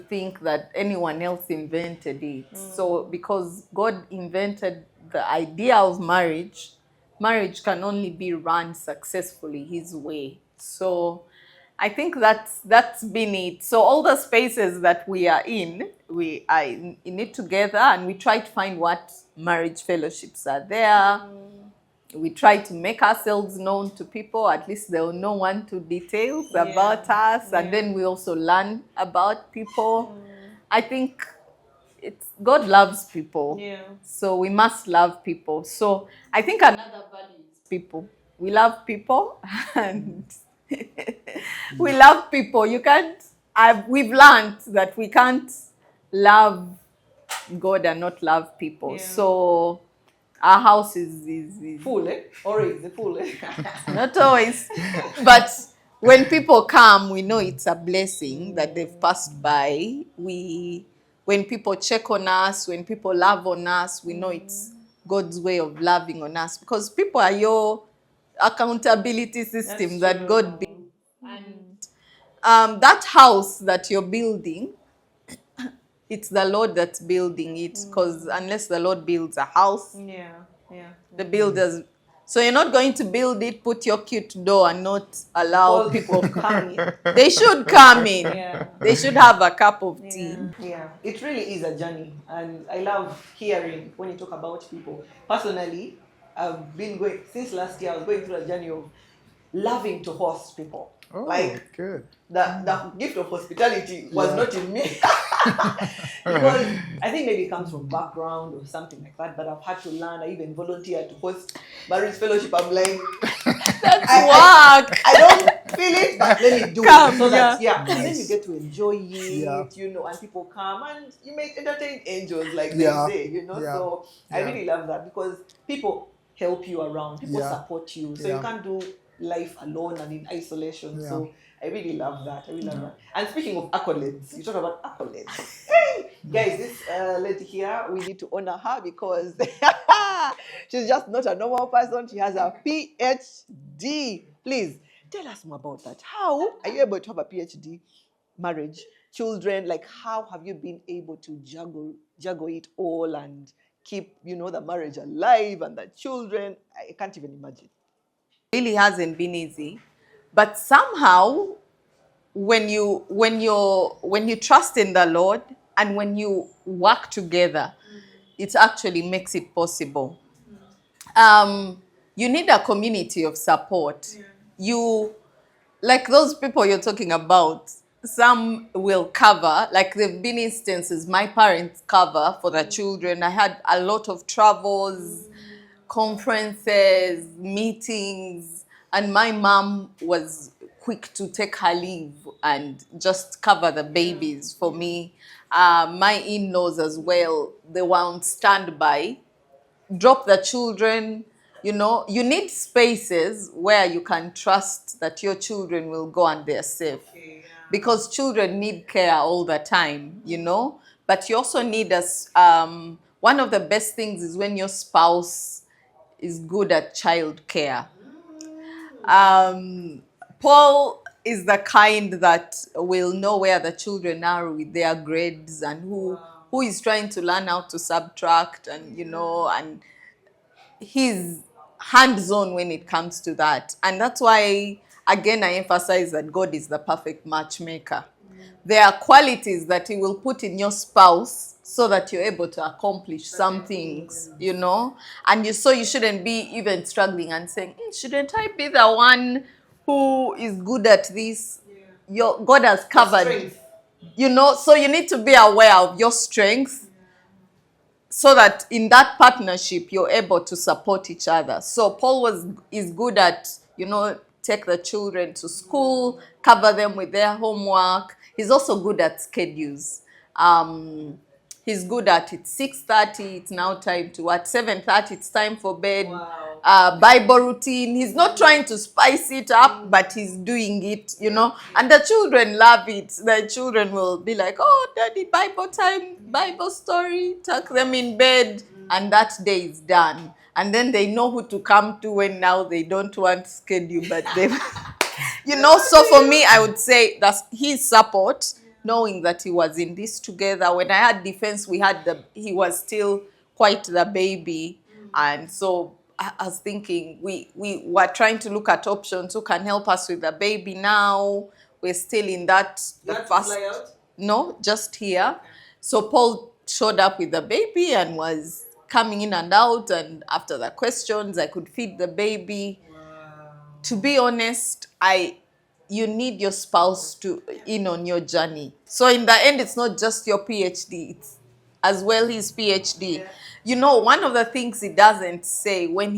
think that anyone else invented it. So because God invented the idea of marriage, marriage can only be run successfully his way. So I think that's been it. So all the spaces that we are in, we are in it together, and we try to find what marriage fellowships are there. We try to make ourselves known to people. At least they'll know 1, 2 details about us, and then we also learn about people. I think God loves people, so we must love people. So I think another value is people. We love people, and we love people. We've learned that we can't love God and not love people. So our house is full, always full. Not always, but when people come, we know it's a blessing that they've passed by. When people check on us, when people love on us, we know it's God's way of loving on us, because people are your accountability system that God built. And that house that you're building, it's the Lord that's building it, because unless the Lord builds a house, the builders. So you're not going to build it, put your cute door, and not allow people to come in. They should come in. They should have a cup of tea. It really is a journey, and I love hearing when you talk about people. Personally, I've been going since last year. I was going through a journey of loving to host people. Oh, like good. The gift of hospitality was not in me. Because I think maybe it comes from background or something like that, but I've had to learn. I even volunteered to host marriage fellowship. I'm like, that's work. I don't feel it, but let me do it. So that, and then you get to enjoy it, and people come and you make entertain angels, like they say, So I really love that, because people help you around, people support you, so you can't do life alone and in isolation. So I really love that. That. And speaking of accolades, you talk about accolades. Hey, guys, this lady here, we need to honor her, because she's just not a normal person. She has a PhD. Please tell us more about that. How are you able to have a PhD, marriage, children? Like, how have you been able to juggle it all and keep, the marriage alive and the children? I can't even imagine. Really hasn't been easy, but somehow when you trust in the Lord and when you work together, it actually makes it possible. You need a community of support. You, like those people you're talking about, some will cover, like there've been instances my parents cover for the children. I had a lot of travels, conferences, meetings, and my mom was quick to take her leave and just cover the babies for me. My in-laws as well, they were on standby, drop the children. You need spaces where you can trust that your children will go and they're safe. Because children need care all the time, But you also need one of the best things is when your spouse is good at child care. Paul is the kind that will know where the children are with their grades and who is trying to learn how to subtract, and and he's hands-on when it comes to that. And that's why, again, I emphasize that God is the perfect matchmaker. There are qualities that he will put in your spouse so that you're able to accomplish some things, and so you shouldn't be even struggling and saying, shouldn't I be the one who is good at this? God has covered, so you need to be aware of your strengths, so that in that partnership you're able to support each other. So Paul is good at, take the children to school, cover them with their homework. He's also good at schedules. He's good at it. 6:30, it's now time to what? 7:30, it's time for bed. Wow. Bible routine. He's not trying to spice it up, but he's doing it, And the children love it. The children will be like, oh, Daddy, Bible time, Bible story. Tuck them in bed, and that day is done. And then they know who to come to when now they don't want schedule, but they, So for me, I would say that's his support. Knowing that he was in this together. When I had defense, he was still quite the baby. And so I was thinking, we were trying to look at options who can help us with the baby now. We're still in that. No, just here. So Paul showed up with the baby and was coming in and out. And after the questions, I could feed the baby. Wow. To be honest, you need your spouse to in on your journey. So in the end, it's not just your PhD, it's as well his PhD. Yeah. One of the things he doesn't say, when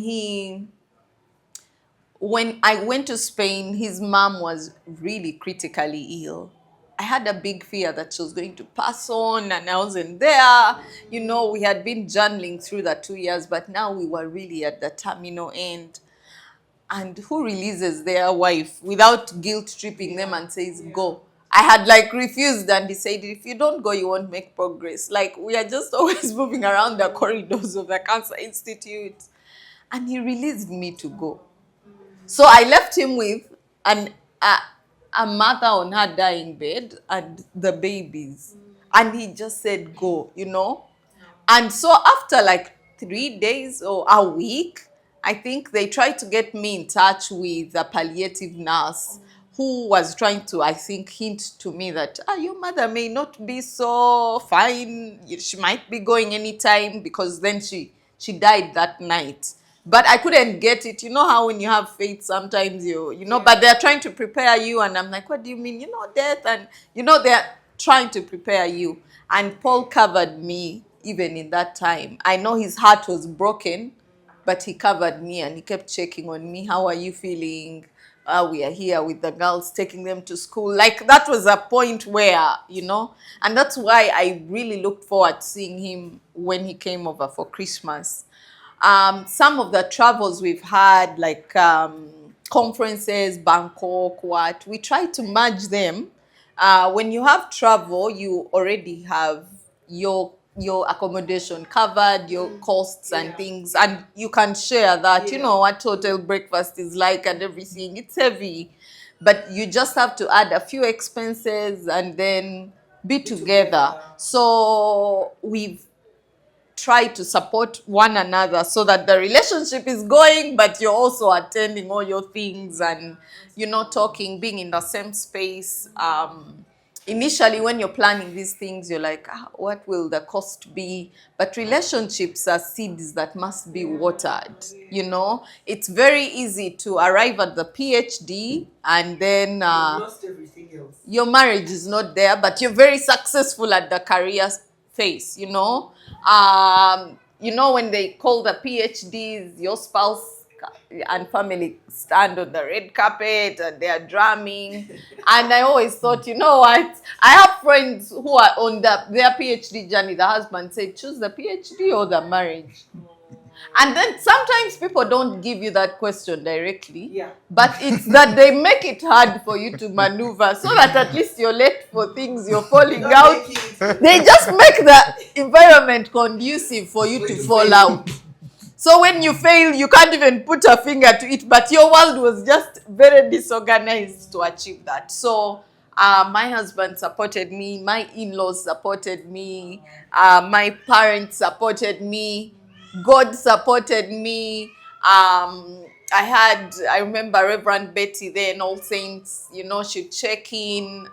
I went to Spain, his mom was really critically ill. I had a big fear that she was going to pass on, and I wasn't there. We had been journaling through the 2 years, but now we were really at the terminal end. And who releases their wife without guilt tripping them and says, go? I had refused, and he said, if you don't go, you won't make progress. We are just always moving around the corridors of the Cancer Institute. And he released me to go. So I left him with a mother on her dying bed and the babies. And he just said, go, And so after 3 days or a week, I think they tried to get me in touch with a palliative nurse who was trying to, I think, hint to me that your mother may not be so fine. She might be going anytime, because then she died that night. But I couldn't get it. You know how when you have faith, sometimes but they're trying to prepare you. And I'm like, what do you mean? Death. And, they're trying to prepare you. And Paul covered me even in that time. I know his heart was broken, but he covered me and he kept checking on me. How are you feeling? We are here with the girls, taking them to school. That was a point where, and that's why I really looked forward to seeing him when he came over for Christmas. Some of the travels we've had, conferences, Bangkok, we try to merge them. When you have travel, you already have your accommodation covered, your costs and things, and you can share that. What hotel breakfast is like and everything. It's heavy, but you just have to add a few expenses and then be together. So we've tried to support one another so that the relationship is going, but you're also attending all your things and talking, being in the same space. Initially, when you're planning these things, you're like, what will the cost be? But relationships are seeds that must be watered. It's very easy to arrive at the PhD and then lost everything else. Your marriage is not there, but you're very successful at the career phase. When they call the PhDs, your spouse and family stand on the red carpet and they are drumming. And I always thought, what? I have friends who are on their PhD journey. The husband said, choose the PhD or the marriage. And then sometimes people don't give you that question directly. Yeah. But it's that they make it hard for you to maneuver so that at least you're late for things, you're falling out. They just make the environment conducive for you to fall out. So when you fail, you can't even put a finger to it, but your world was just very disorganized to achieve that. So my husband supported me, my in-laws supported me, my parents supported me, God supported me. I remember Reverend Betty there in All Saints, she'd check in,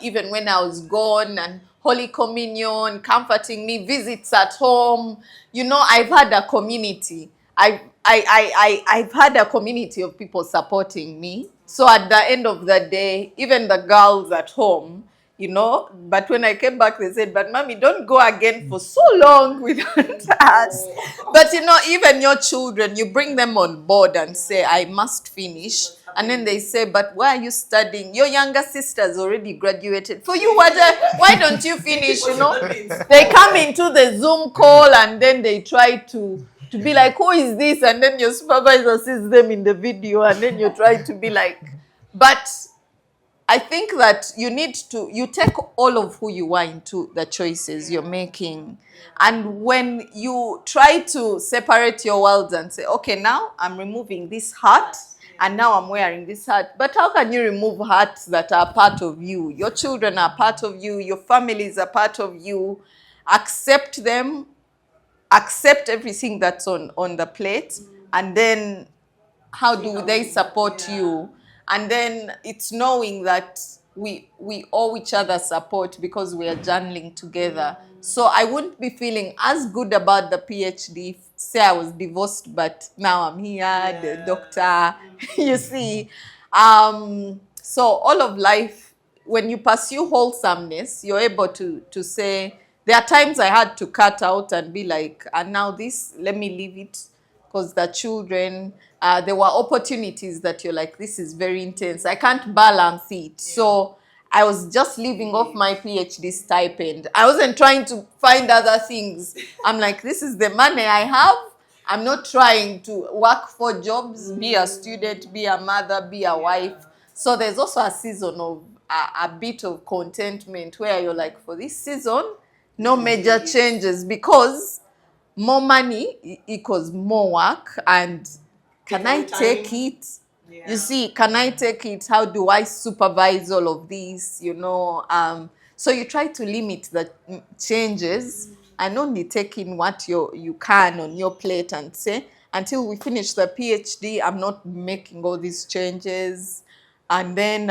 even when I was gone, and Holy Communion, comforting me, visits at home. I've had a community. I've had a community of people supporting me. So at the end of the day, even the girls at home, but when I came back, they said, but mommy, don't go again for so long without us. But even your children, you bring them on board and say, I must finish. And then they say, but why are you studying? Your younger sister's already graduated. For you, why don't you finish? They come into the Zoom call and then they try to be like, who is this? And then your supervisor sees them in the video and then you try to be like, but I think that you take all of who you are into the choices you're making. And when you try to separate your worlds and say, okay, now I'm removing this hat and now I'm wearing this hat. But how can you remove hats that are part of you? Your children are part of you. Your families are part of you. Accept them. Accept everything that's on the plate. And then how do they support you? And then it's knowing that we owe each other support because we are journaling together. So I wouldn't be feeling as good about the PhD. Say I was divorced, but now I'm here, the doctor, you see. So all of life, when you pursue wholesomeness, you're able to say, there are times I had to cut out and be like, and now this, let me leave it. Because the children, there were opportunities that you're like, this is very intense. I can't balance it. So I was just living off my PhD stipend. I wasn't trying to find other things. I'm like, this is the money I have. I'm not trying to work for jobs, be a student, be a mother, be a wife. So there's also a season of a bit of contentment where you're like, for this season, no major changes, because more money equals more work. And can I take it? Yeah. You see, can I take it? How do I supervise all of these? So you try to limit the changes and only take in what you can on your plate and say, until we finish the PhD, I'm not making all these changes. And then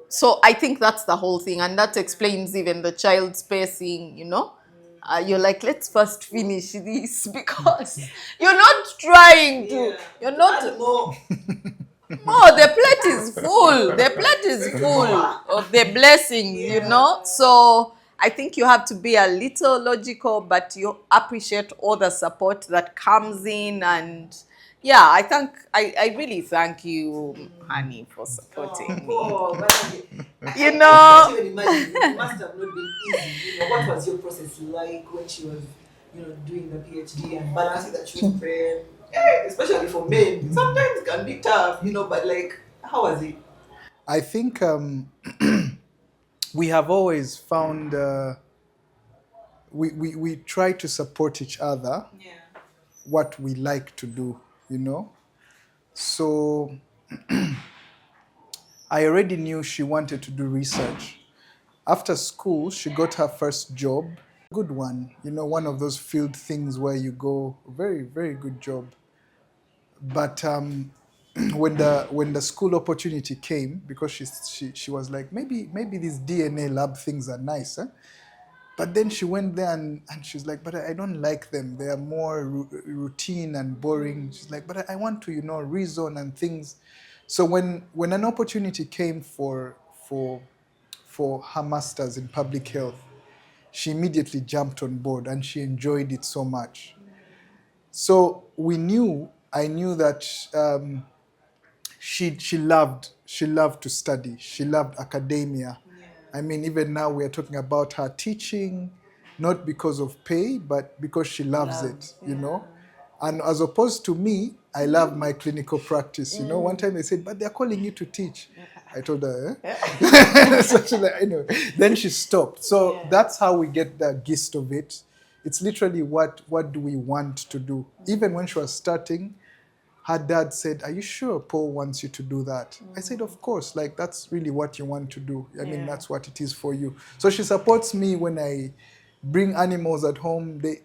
so I think that's the whole thing. And that explains even the child spacing, you're like, let's first finish this, because you're not trying to, you're not, more, the plate is full. The plate is full of the blessings, So I think you have to be a little logical, but you appreciate all the support that comes in. And yeah, I really thank you, honey, for supporting me. I can't even imagine. It must have not been easy. What was your process like when she was, doing the PhD and balancing the children? Especially for men, sometimes it can be tough, but like, how was it? I think we have always found we try to support each other. Yeah. What we like to do, So I already knew she wanted to do research. After school, she got her first job. Good one, one of those field things where you go, very, very good job. But when the school opportunity came, because she was like, maybe these DNA lab things are nice, huh? But then she went there and she's like, but I don't like them. They are more routine and boring. She's like, but I want to, reason and things. So when an opportunity came for her master's in public health, she immediately jumped on board and she enjoyed it so much. So I knew that she loved to study. She loved academia. I mean, even now we are talking about her teaching, not because of pay, but because she loves it, And as opposed to me, I love my clinical practice. One time they said, but they're calling you to teach. I told her, So she's like, anyway. Then she stopped. So that's how we get the gist of it. It's literally what do we want to do. Even when she was starting, her dad said, "Are you sure Paul wants you to do that?" I said, "Of course, like that's really what you want to do. I mean, that's what it is for you." So she supports me when I bring animals at home. They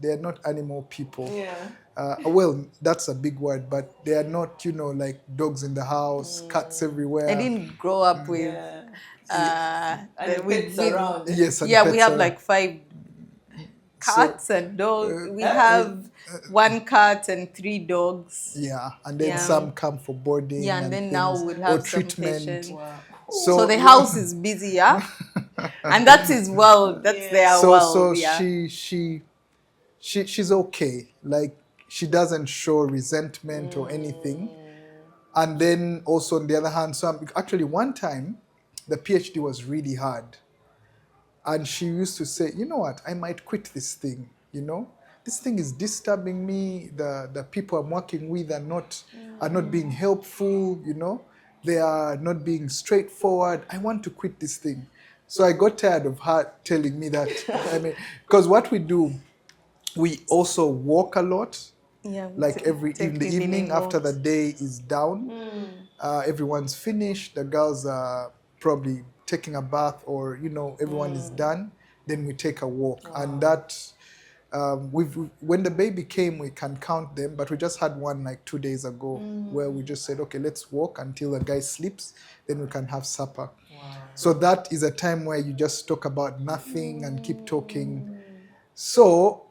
are not animal people. Well, that's a big word, but they are not, like dogs in the house, cats everywhere. I didn't grow up with And pets around. Yes, and we pets have are- like 5 cats and dogs. We have 1 cat and 3 dogs. Yeah, and then Yeah. some come for boarding. Yeah, and then things, now we'll or have some treatment. patients. Wow. So the house is busy, yeah? And that's his world. That's their world. So yeah. she's okay. Like she doesn't show resentment or anything. And then also on the other hand, actually one time the PhD was really hard. And she used to say, "You know what, I might quit this thing, This thing is disturbing me. The people I'm working with are not being helpful, They are not being straightforward. I want to quit this thing." So I got tired of her telling me that. I mean, because what we do, we also walk a lot. Yeah, Like in the evening after the day is down, everyone's finished. The girls are probably taking a bath, or everyone is done. Then we take a walk, and that when the baby came, we can count them. But we just had one like 2 days ago, where we just said, "Okay, let's walk until the guy sleeps. Then we can have supper." So that is a time where you just talk about nothing and keep talking. So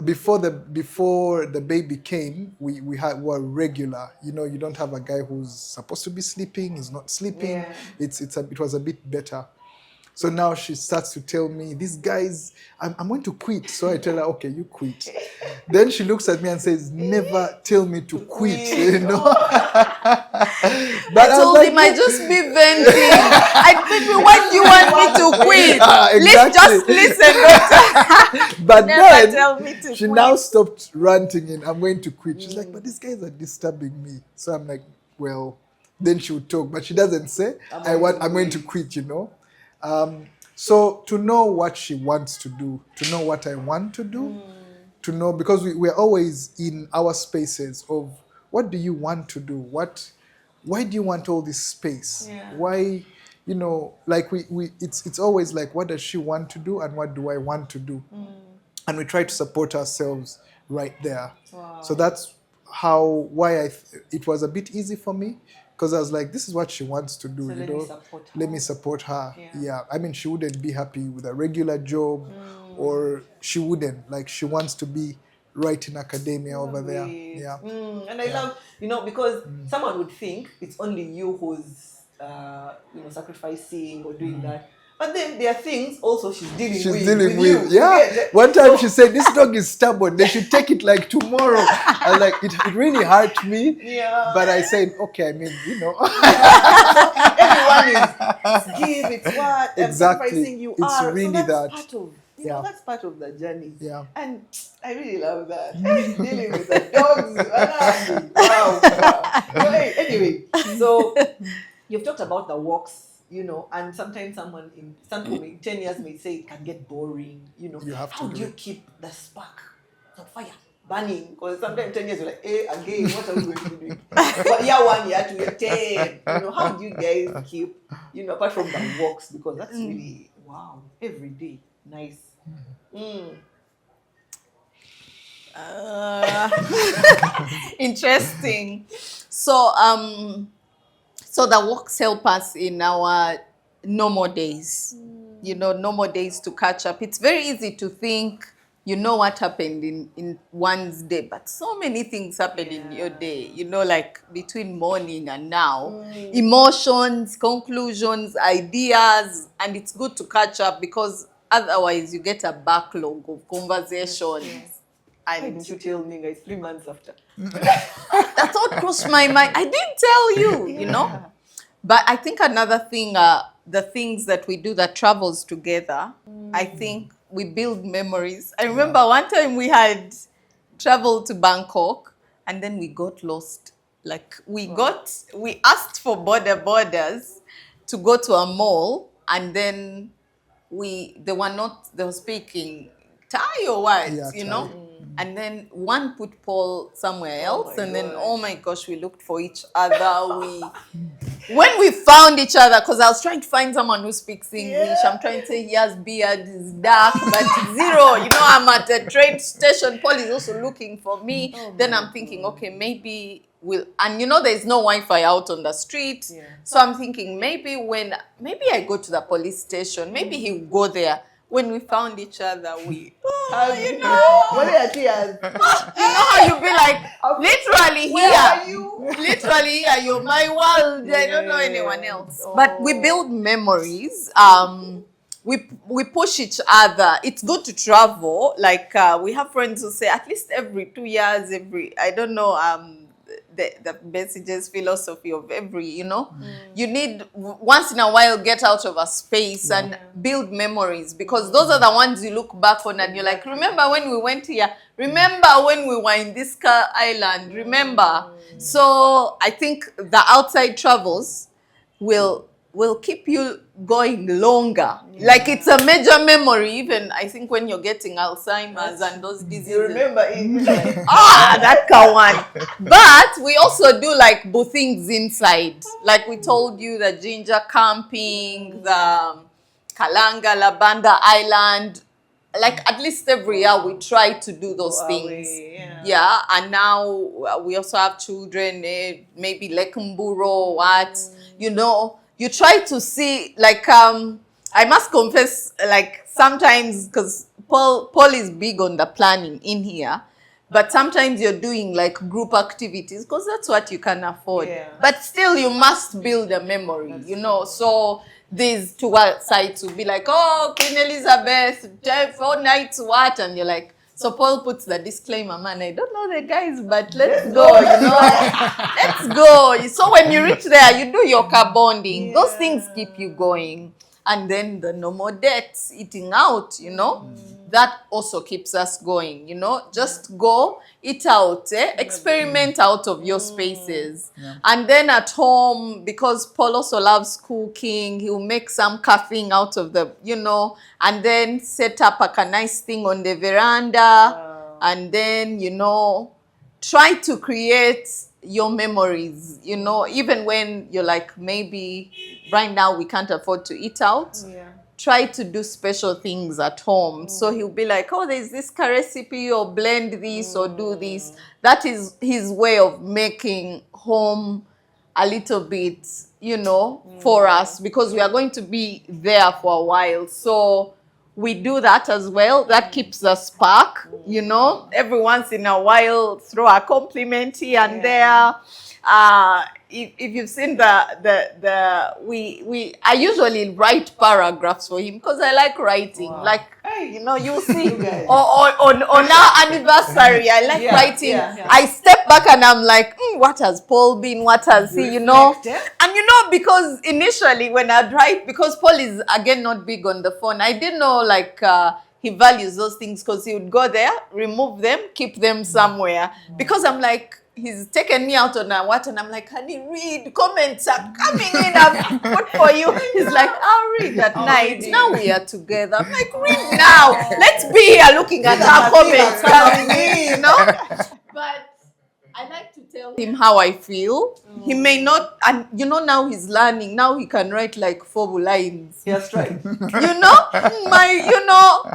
before the baby came, we were regular. You don't have a guy who's supposed to be sleeping, he's not sleeping. It was a bit better. So now she starts to tell me, "These guys, I'm going to quit." So I tell her, "Okay, you quit." Then she looks at me and says, "Never tell me to quit." But I told him I just be venting. I said, "Why do you want me to quit? Exactly. Just listen." But Never then tell me to she quit. now stopped ranting and "I'm going to quit." She's like, "But these guys are disturbing me." So I'm like, well, then she would talk, but she doesn't say, I'm going to quit, So to know what she wants to do, to know what I want to do, to know, because we're always in our spaces of what do you want to do? Why do you want all this space? Why, like it's always like, what does she want to do and what do I want to do? And we try to support ourselves right there. So that's why it was a bit easy for me, because I was like, this is what she wants to do, let me support her. Yeah. I mean, she wouldn't be happy with a regular job, or she wouldn't, like, she wants to be right in academia over there. Yeah. And I love, because someone would think it's only you who's sacrificing or doing that. But then there are things also she's dealing with you. Yeah. One time she said, "This dog is stubborn. They should take it like tomorrow." I was like, it really hurt me. Yeah. But I said, okay, I mean, Everyone is give, it's what, exactly. And sacrificing you it's are. really so that's that. part of, that's part of the journey. Yeah. And I really love that. Dealing with the dogs. Wow. So, anyway, so you've talked about the walks. And sometimes someone in 10 years may say it can get boring. You have to how do you keep the spark, the fire burning? Because sometimes 10 years you're like, again, what are we going to be doing? But year 1, year 2, year 10. How do you guys keep, apart from the walks? Because that's really, wow, every day. Nice. Interesting. So the walks help us in our normal days, normal days to catch up. It's very easy to think, what happened in one's day, but so many things happen in your day, like between morning and now, emotions, conclusions, ideas, and it's good to catch up, because otherwise you get a backlog of conversations. Why didn't you tell me, guys, 3 months after? That thought crossed my mind. I didn't tell you, But I think another thing, the things that we do that travels together, I think we build memories. I remember one time we had traveled to Bangkok, and then we got lost. Like we asked for borders to go to a mall, and then they were speaking tie or what, Yeah, you tie. know? And then one put Paul somewhere else, and then, oh my gosh, we looked for each other. When we found each other, because I was trying to find someone who speaks English, I'm trying to say he has beard, he's dark, but zero. You know, I'm at a train station. Paul is also looking for me. Then I'm thinking, okay, maybe and you know, there's no Wi-Fi out on the street. So I'm thinking maybe I go to the police station, maybe he'll go there. When we found each other, you know. What are tears? You know how you be like, literally here, you're my world. I don't know anyone else. But we build memories. We push each other. It's good to travel. Like we have friends who say at least every 2 years, I don't know, the messages philosophy of every, you know, you need once in a while get out of a space and build memories, because those are the ones you look back on and you're like, remember when we went here, remember when we were in this island, remember. So I think the outside travels will keep you going longer. Like it's a major memory, even I think when you're getting Alzheimer's and those diseases. You remember it? That one. But we also do like things inside. Like we told you, the ginger camping, the Kalanga, Labanda Island. Like at least every year we try to do those things. Yeah, and now we also have children, maybe Lekumburo, what, you know. You try to see, like, I must confess, like, sometimes, because Paul is big on the planning in here, but sometimes you're doing, like, group activities, because that's what you can afford. But still, you must build a memory, you know. So these two sides will be like, oh, Queen Elizabeth, 4 nights, what? And you're like, so Paul puts the disclaimer, man, I don't know the guys, but let's go, you know. Let's go. So when you reach there, you do your car bonding. Those things keep you going. And then the no more debts, eating out, you know. That also keeps us going, you know. Just go, eat out, experiment out of your spaces. And then at home, because Paul also loves cooking, he'll make some caffeine out of the, you know, and then set up a nice thing on the veranda. And then, you know, try to create your memories, you know, even when you're like, maybe right now we can't afford to eat out. Try to do special things at home. So he'll be like, oh, there's this recipe, or blend this or do this. That is his way of making home a little bit, you know, for us, because we are going to be there for a while. So we do that as well. That keeps the spark, you know. Every once in a while, throw a compliment here and there. If you've seen I usually write paragraphs for him because I like writing. Like, you know, you'll see. On our anniversary, I like writing. I step back and I'm like, what has Paul been? What has he, you know? And you know, because initially when I'd write, because Paul is again not big on the phone, I didn't know like he values those things, because he would go there, remove them, keep them somewhere. Because I'm like, he's taken me out on a what, and I'm like, honey, read, comments are coming in, I've put for you. He's like, I'll read at night. Now we are together. I'm like, read now. Let's be here looking at our comments coming in, you know? But I like to tell him how I feel. He may not, and you know, now he's learning. Now he can write like 4 lines. Yes, right. You know,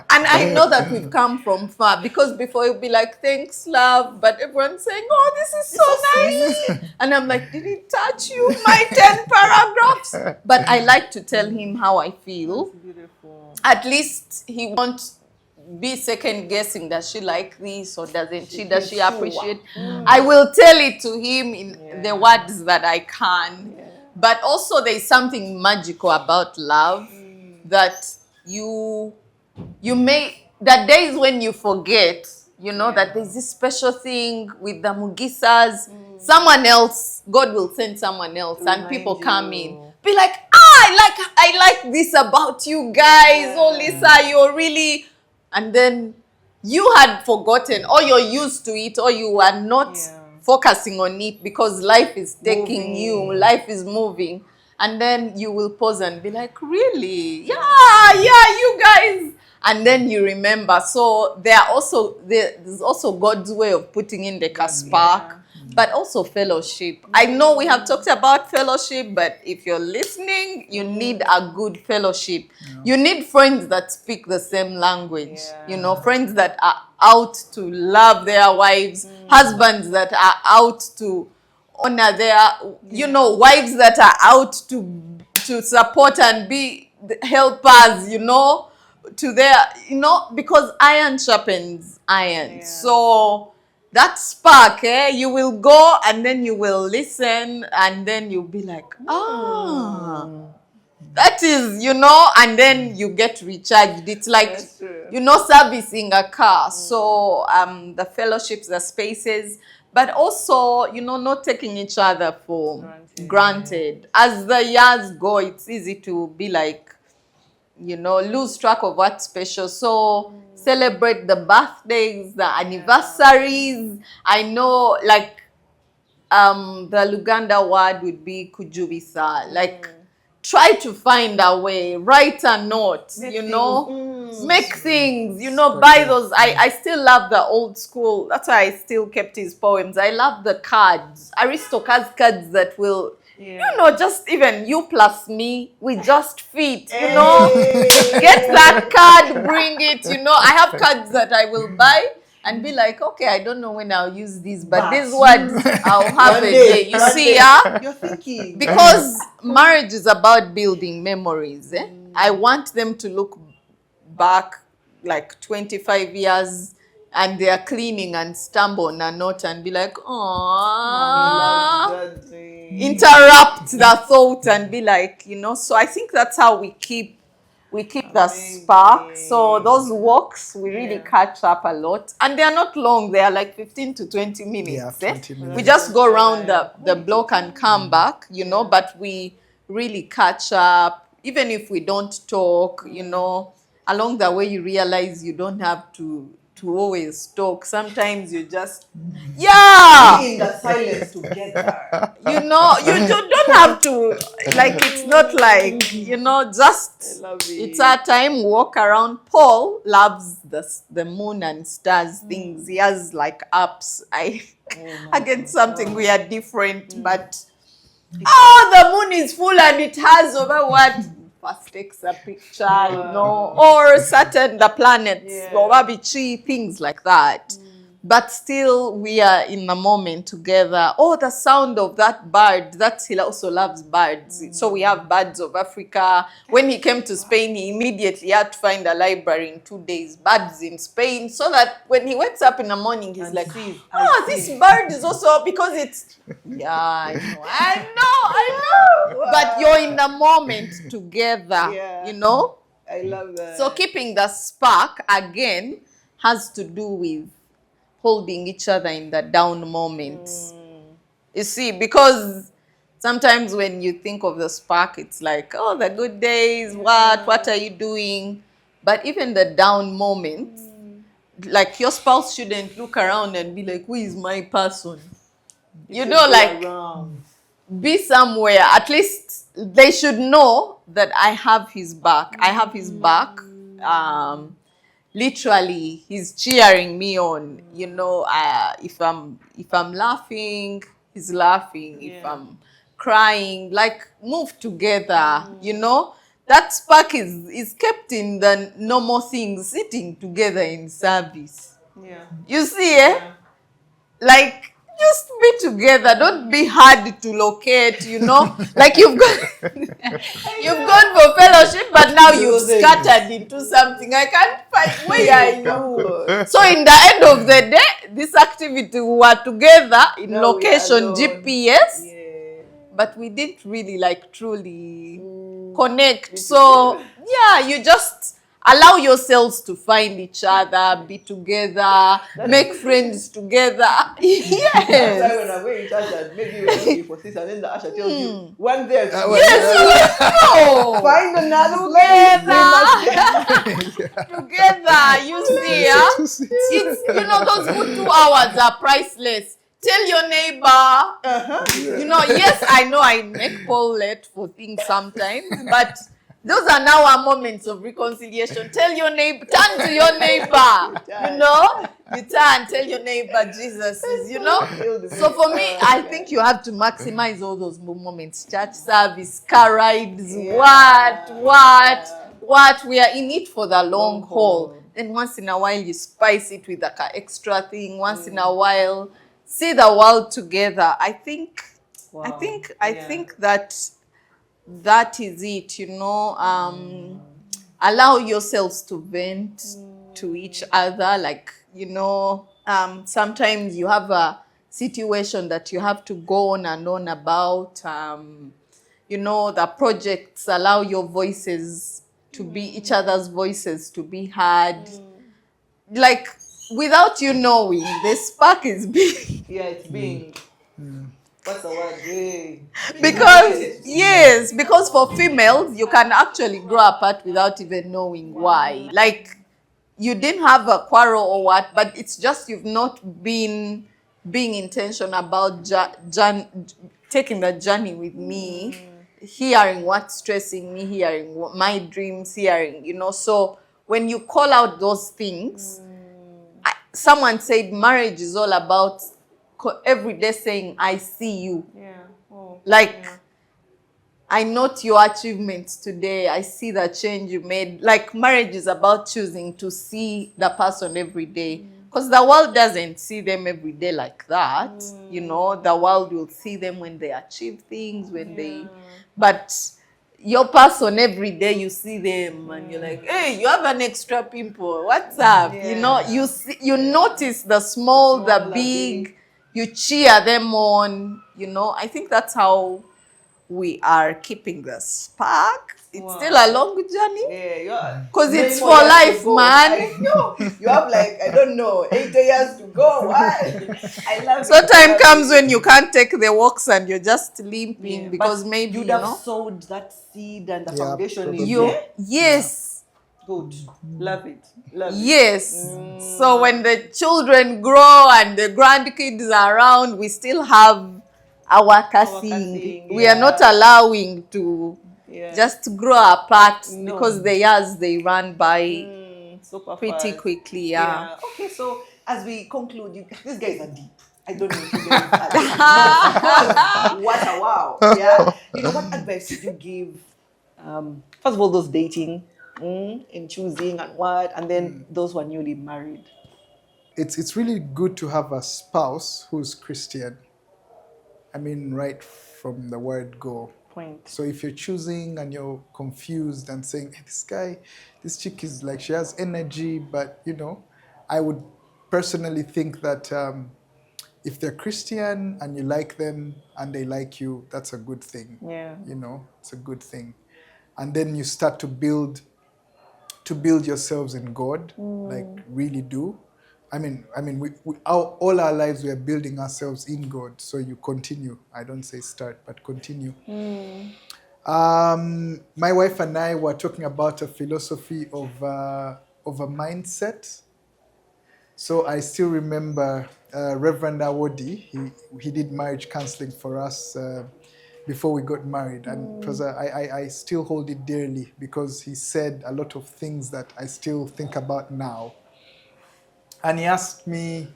and I know that we've come from far, because before he'll be like, thanks, love, but everyone's saying, oh, this is so nice. And I'm like, did it touch you, my 10 paragraphs? But I like to tell him how I feel. That's beautiful. At least he won't be second guessing, does she like this or doesn't she? Does she appreciate? I will tell it to him in the words that I can. But also there's something magical about love that you may, the days when you forget, you know, that there's this special thing with the Mugisas. Someone else, God will send someone else, and people come in. Be like, I like this about you guys. Oh, Lisa, you're really... And then you had forgotten, or you're used to it, or you are not focusing on it because life is taking you, life is moving. And then you will pause and be like, really? Yeah, you guys. And then you remember. So there's also God's way of putting in the spark, but also fellowship. I know we have talked about fellowship, but if you're listening, you need a good fellowship. You need friends that speak the same language. You know, friends that are out to love their wives, husbands that are out to honor their, you know, wives that are out to support and be helpers, you know, to their, you know, because iron sharpens iron. So that spark, you will go and then you will listen and then you'll be like, that is, you know, and then you get recharged. It's like, you know, servicing a car. So the fellowships, the spaces, but also, you know, not taking each other for granted. As the years go, it's easy to be like, you know, lose track of what's special. So celebrate the birthdays, the anniversaries. I know, like, the Luganda word would be kujubisa. Like, try to find a way, write a note, you know, make things, you know, buy those. I still love the old school. That's why I still kept his poems. I love the cards. Aristotle has cards that will, you know, just even you plus me, we just fit, you know. Get that card, bring it, you know. I have cards that I will buy and be like, okay, I don't know when I'll use these, but these words I'll have a day. You see, You're thinking. because marriage is about building memories. I want them to look back like 25 years and they are cleaning and stumble on a note and be like, oh, interrupt the thought and be like, you know. So I think that's how we keep the spark. So those walks, we really catch up a lot. And they are not long. They are like 15 to 20 minutes. Yeah, 20 minutes. We just go around the block and come back, you know, but we really catch up. Even if we don't talk, you know, along the way you realize you don't have to always talk. Sometimes you just, in the silence together. you know, you don't have to, like, it's not like, you know, just, it's our time, walk around. Paul loves the moon and stars things. He has like apps. Again, something we are different, but, the moon is full and it has over what? First takes a picture, you know, or certain the planets, Wabichi, things like that. But still, we are in the moment together. Oh, the sound of that bird. He also loves birds. So we have Birds of Africa. When he came to Spain, he immediately had to find a library in 2 days. Birds in Spain. So that when he wakes up in the morning, he's like, this bird is also, because it's, I know. But you're in the moment together, you know? I love that. So keeping the spark, again, has to do with holding each other in the down moments. You see, because sometimes when you think of the spark, it's like, oh, the good days, what are you doing? But even the down moments, like your spouse shouldn't look around and be like, who is my person? You know, like, be somewhere. At least they should know that I have his back. I have his back. Literally, he's cheering me on. You know, if I'm laughing, he's laughing. If I'm crying, like, move together. You know, that spark is kept in the normal things, sitting together in service. You see, like, just be together. Don't be hard to locate, you know. Like, you've gone for fellowship, but now you've scattered into something. I can't find, where are you? So in the end of the day, this activity, we were together in location, GPS, but we didn't really, like, truly connect. So, you just allow yourselves to find each other, be together, make friends together. Yes. That's why when I went in church and maybe you were looking for this, and then the usher tells you, one there. Yes, no. Find another Together. Together, you see, it's, you know, those good 2 hours are priceless. Tell your neighbor. You know, yes, I know I make Paul late for things sometimes, but those are now our moments of reconciliation. Tell your neighbor, turn to your neighbor. You know, you turn, tell your neighbor Jesus is, you know. So for me, I think you have to maximize all those moments. Church service, car rides, what. We are in it for the long haul. Then once in a while you spice it with like an extra thing. Once in a while, see the world together. I think that is it, you know. Allow yourselves to vent to each other. Like, you know, sometimes you have a situation that you have to go on and on about. You know, the projects allow your voices to be each other's voices to be heard. Like, without you knowing, the spark is big. Yeah, it's being. What's the word? Hey. Because for females, you can actually grow apart without even knowing why. Like, you didn't have a quarrel or what, but it's just you've not been being intentional about taking the journey with me, hearing what's stressing me, hearing my dreams, hearing, you know. So when you call out those things, someone said marriage is all about every day saying, I see you. I note your achievements today. I see the change you made. Like, marriage is about choosing to see the person every day. Because the world doesn't see them every day like that. You know, the world will see them when they achieve things, but your person every day you see them and you're like, hey, you have an extra pimple. What's up? You know, you notice the small, the big, you cheer them on. You know, I think that's how we are keeping the spark. It's still a long journey. Yeah, because it's for life, man. I know. You have like, I don't know, 8 years to go. What? I love So time comes when you can't take the walks and you're just limping because maybe you'd have sowed that seed and the foundation in you. there. Yes. Good. Love it. Yes. So when the children grow and the grandkids are around, we still have our cussing. We are not allowing to just grow apart because the years they run by pretty quickly. Okay, so as we conclude, these guys are deep. I don't know if you guys are deep. What a wow. Yeah. You know, what advice did you give? First of all, those dating and choosing and then those who are newly married. It's really good to have a spouse who's Christian. I mean, right from the word go. Point. So if you're choosing and you're confused and saying, hey, this chick is like, she has energy, but, you know, I would personally think that if they're Christian and you like them and they like you, that's a good thing. Yeah. You know, it's a good thing. And then you start to build yourselves in God, like really do. I mean, all our lives we are building ourselves in God. So you continue. I don't say start, but continue. My wife and I were talking about a philosophy of a mindset. So I still remember Reverend Awodi. He did marriage counseling for us before we got married, and it was I still hold it dearly because he said a lot of things that I still think about now. And he asked me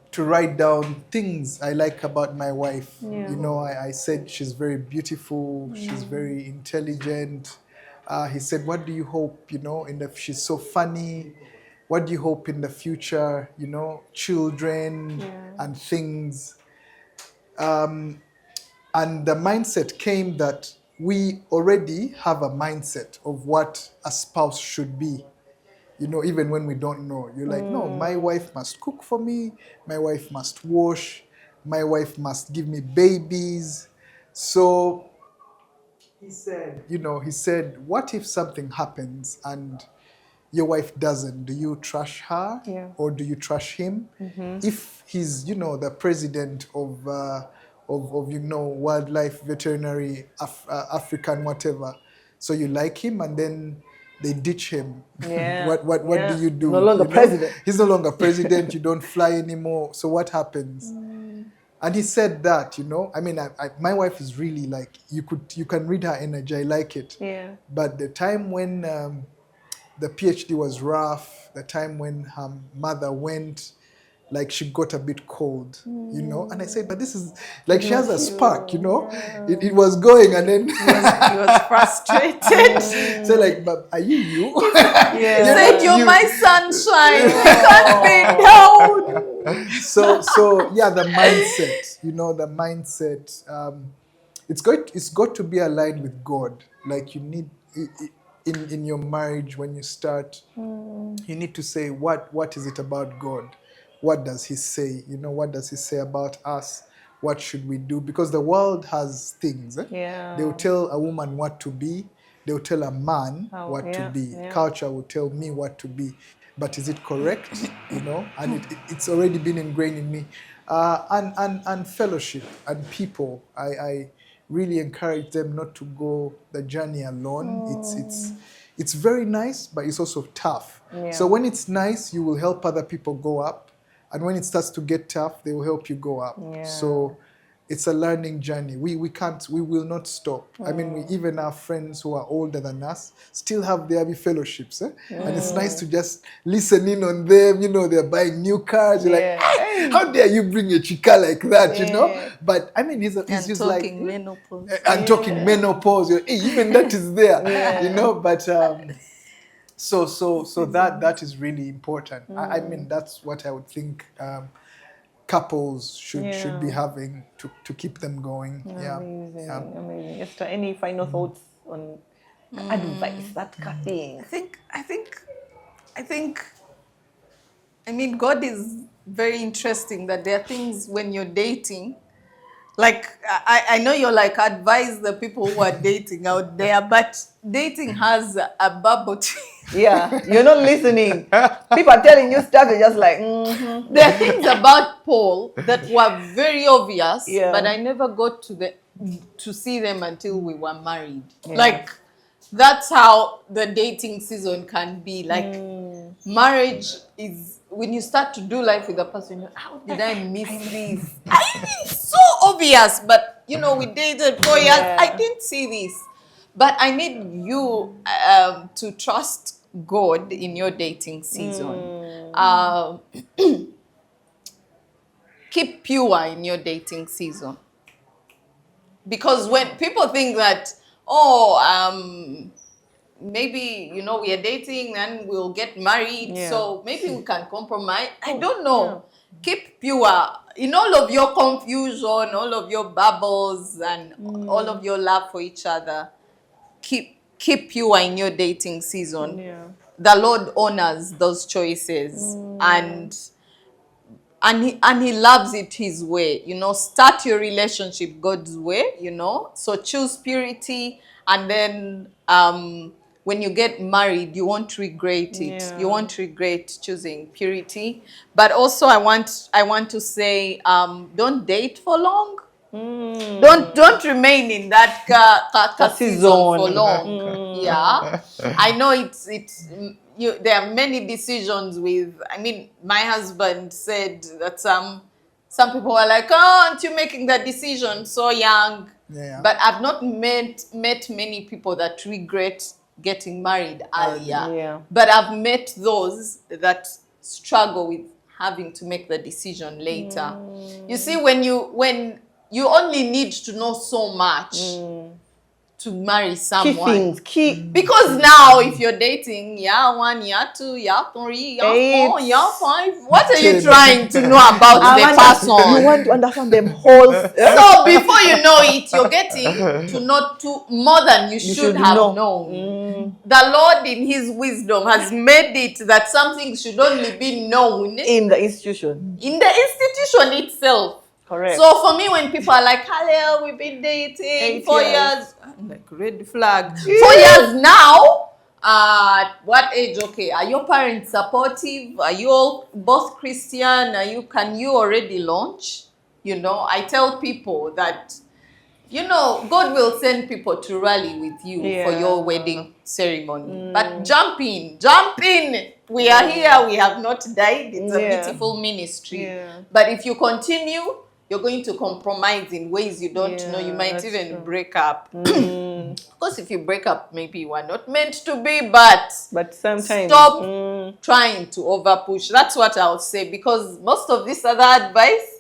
to write down things I like about my wife. Yeah. You know, I said she's very beautiful, she's very intelligent. He said, what do you hope, you know, she's so funny. What do you hope in the future, you know, children and things. And the mindset came that we already have a mindset of what a spouse should be. You know, even when we don't know, you're like, no, my wife must cook for me. My wife must wash. My wife must give me babies. So he said, what if something happens and your wife doesn't? Do you trash her or do you trash him? If he's, you know, the president of you know, wildlife, veterinary, African, whatever. So you like him and then they ditch him. What do you do? No longer president. He's no longer president. You don't fly anymore. So what happens? And he said that, I mean, my wife is really like, you can read her energy. I like it. Yeah. But the time when the PhD was rough, the time when her mother went, like she got a bit cold, and I said, but this is like, she has a spark, it was going, and then He was frustrated. so like, but are you? He said, "You're my sunshine. You can't be down." So yeah, the mindset, the mindset, it's got to be aligned with God. Like, you need in your marriage, when you start, you need to say, what is it about God? What does he say? What does he say about us? What should we do? Because the world has things. Yeah. They will tell a woman what to be. They will tell a man what to be. Yeah. Culture will tell me what to be. But is it correct? And it's already been ingrained in me. And fellowship and people. I really encourage them not to go the journey alone. It's very nice, but it's also tough. Yeah. So when it's nice, you will help other people go up. And when it starts to get tough, they will help you go up. Yeah. So it's a learning journey. We will not stop. I mean, even our friends who are older than us still have their fellowships. And it's nice to just listen in on them. They're buying new cars. You're like, hey, how dare you bring a chica like that, But I mean, he's just like... talking menopause. And talking menopause. Hey, even that is there, But... So that is really important. I mean, that's what I would think couples should be having to keep them going. Amazing. Esther, any final thoughts on advice, that cutting? I think I mean, God is very interesting, that there are things when you're dating, like, I know you're like, advise the people who are dating out there, but dating has a bubble tea. Yeah, you're not listening. People are telling you stuff, you're just like, There are things about Paul that were very obvious, but I never got to see them until we were married. Yeah. Like, that's how the dating season can be. Like, marriage is when you start to do life with a person, you're, how did I miss this? It's so obvious, but we dated 4 years. I didn't see this. But I need you to trust God in your dating season. Keep pure in your dating season. Because when people think that, maybe, we are dating and we'll get married, so maybe we can compromise. I don't know. Yeah. Keep pure in all of your confusion, all of your bubbles, and all of your love for each other. Keep pure in your dating season. Yeah. The Lord honors those choices, and he loves it His way. Start your relationship God's way. So choose purity, and then when you get married, you won't regret it. Yeah. You won't regret choosing purity. But also, I want to say, don't date for long. Don't remain in that season for long. Yeah, I know there are many decisions with. I mean, my husband said that some people are like, "Oh, aren't you making that decision so young?" Yeah. But I've not met many people that regret getting married earlier. Yeah. But I've met those that struggle with having to make the decision later. You see, when you only need to know so much to marry someone. Key. Because now, if you're dating, 1 year, 2 year, 3 year, 4 year, 5, what are you trying to know about the person? You want to understand them whole. So before you know it, you're getting to know more than you should have known. The Lord, in His wisdom, has made it that something should only be known in the institution. In the institution itself. Correct. So for me, when people are like, "Hello, we've been dating 4 years," I'm like, red flag. 4 years now. At what age? Okay, are your parents supportive? Are you all both Christian? Can you already launch? I tell people that, God will send people to rally with you for your wedding ceremony. But jump in. We are here. We have not died. It's a beautiful ministry. Yeah. But if you continue, You're going to compromise in ways you don't know. You might even break up. Of course, if you break up, maybe you are not meant to be, but sometimes stop trying to overpush. That's what I'll say, because most of this other advice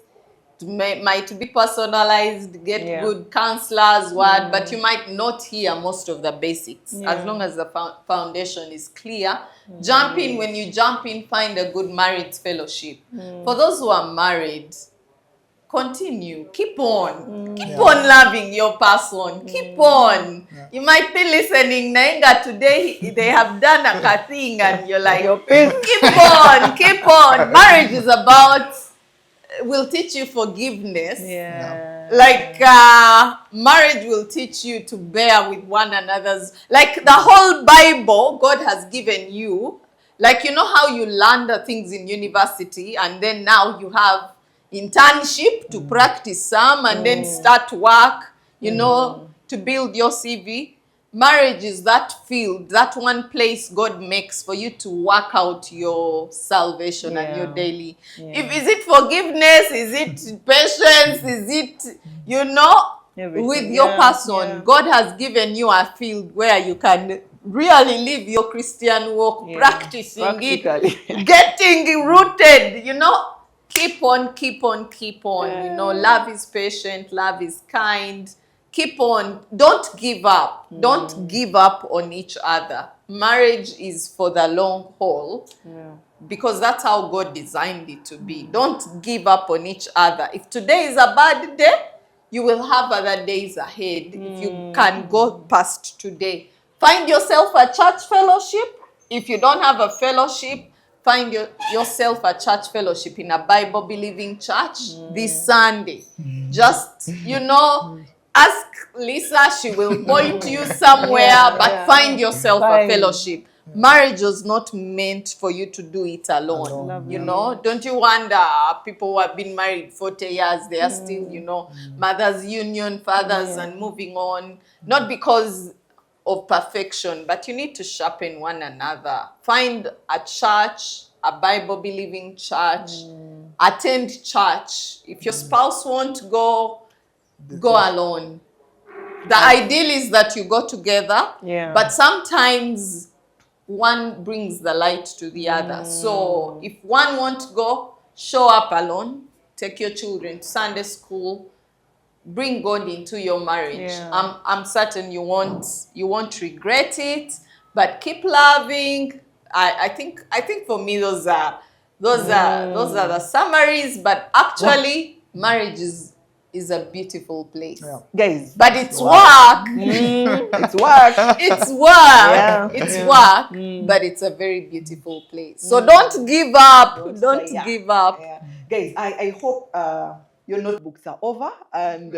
might be personalized, get good counselors, but you might not hear most of the basics. As long as the foundation is clear, jump in. When you jump in, find a good marriage fellowship. For those who are married, continue, keep on loving your person, keep on. You might be listening, Nainga, today they have done a thing and you're like, keep on. Marriage is about, will teach you forgiveness. Like marriage will teach you to bear with one another's, like the whole Bible God has given you. Like, you know how you learn the things in university and then now you have internship to practice some and then start work, you know, to build your CV. Marriage is that field, that one place God makes for you to work out your salvation and your daily. Is it forgiveness? Is it patience? Is it, you know, everything. With your person? God has given you a field where you can really live your Christian walk, practicing it, getting rooted, you know. Keep on. You know, love is patient, love is kind. Keep on. Don't give up. Don't give up on each other. Marriage is for the long haul because that's how God designed it to be. Don't give up on each other. If today is a bad day, you will have other days ahead if you can go past today. Find yourself a church fellowship. If you don't have a fellowship, find yourself a church fellowship in a Bible-believing church this Sunday. Just, you know, ask Lisa, she will point you somewhere, but find yourself a fellowship. Marriage was not meant for you to do it alone. You know, don't you wonder, people who have been married 40 years, they are still, you know, mothers' union, fathers, and moving on. Not because of perfection, but you need to sharpen one another. Find a church, a Bible-believing church, attend church. If your spouse won't go, go alone. The ideal is that you go together, but sometimes one brings the light to the other. So if one won't go, show up alone, take your children to Sunday school, bring God into your marriage. I'm certain you won't regret it, but keep loving. I think for me those are the summaries, but actually marriage is a beautiful place. Guys, but it's work. It's work. It's work. It's work, but it's a very beautiful place. So don't give up. Don't give up. Guys, I hope your notebooks are over, and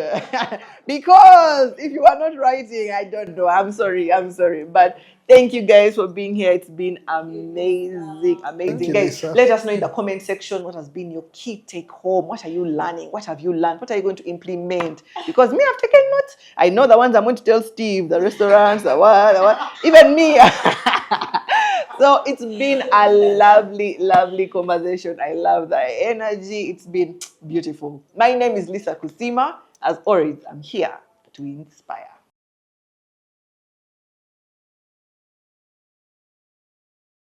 because if you are not writing, I don't know. I'm sorry, but thank you guys for being here. It's been amazing. Guys, Lisa. let us know in the comment section what has been your key take home. What are you learning? What have you learned? What are you going to implement? Because me, I've taken notes. I know the ones I'm going to tell Steve, the restaurants, the what, even me. So it's been a lovely conversation. I love the energy. It's been beautiful. My name is Lisa Kusima. As always, I'm here to inspire.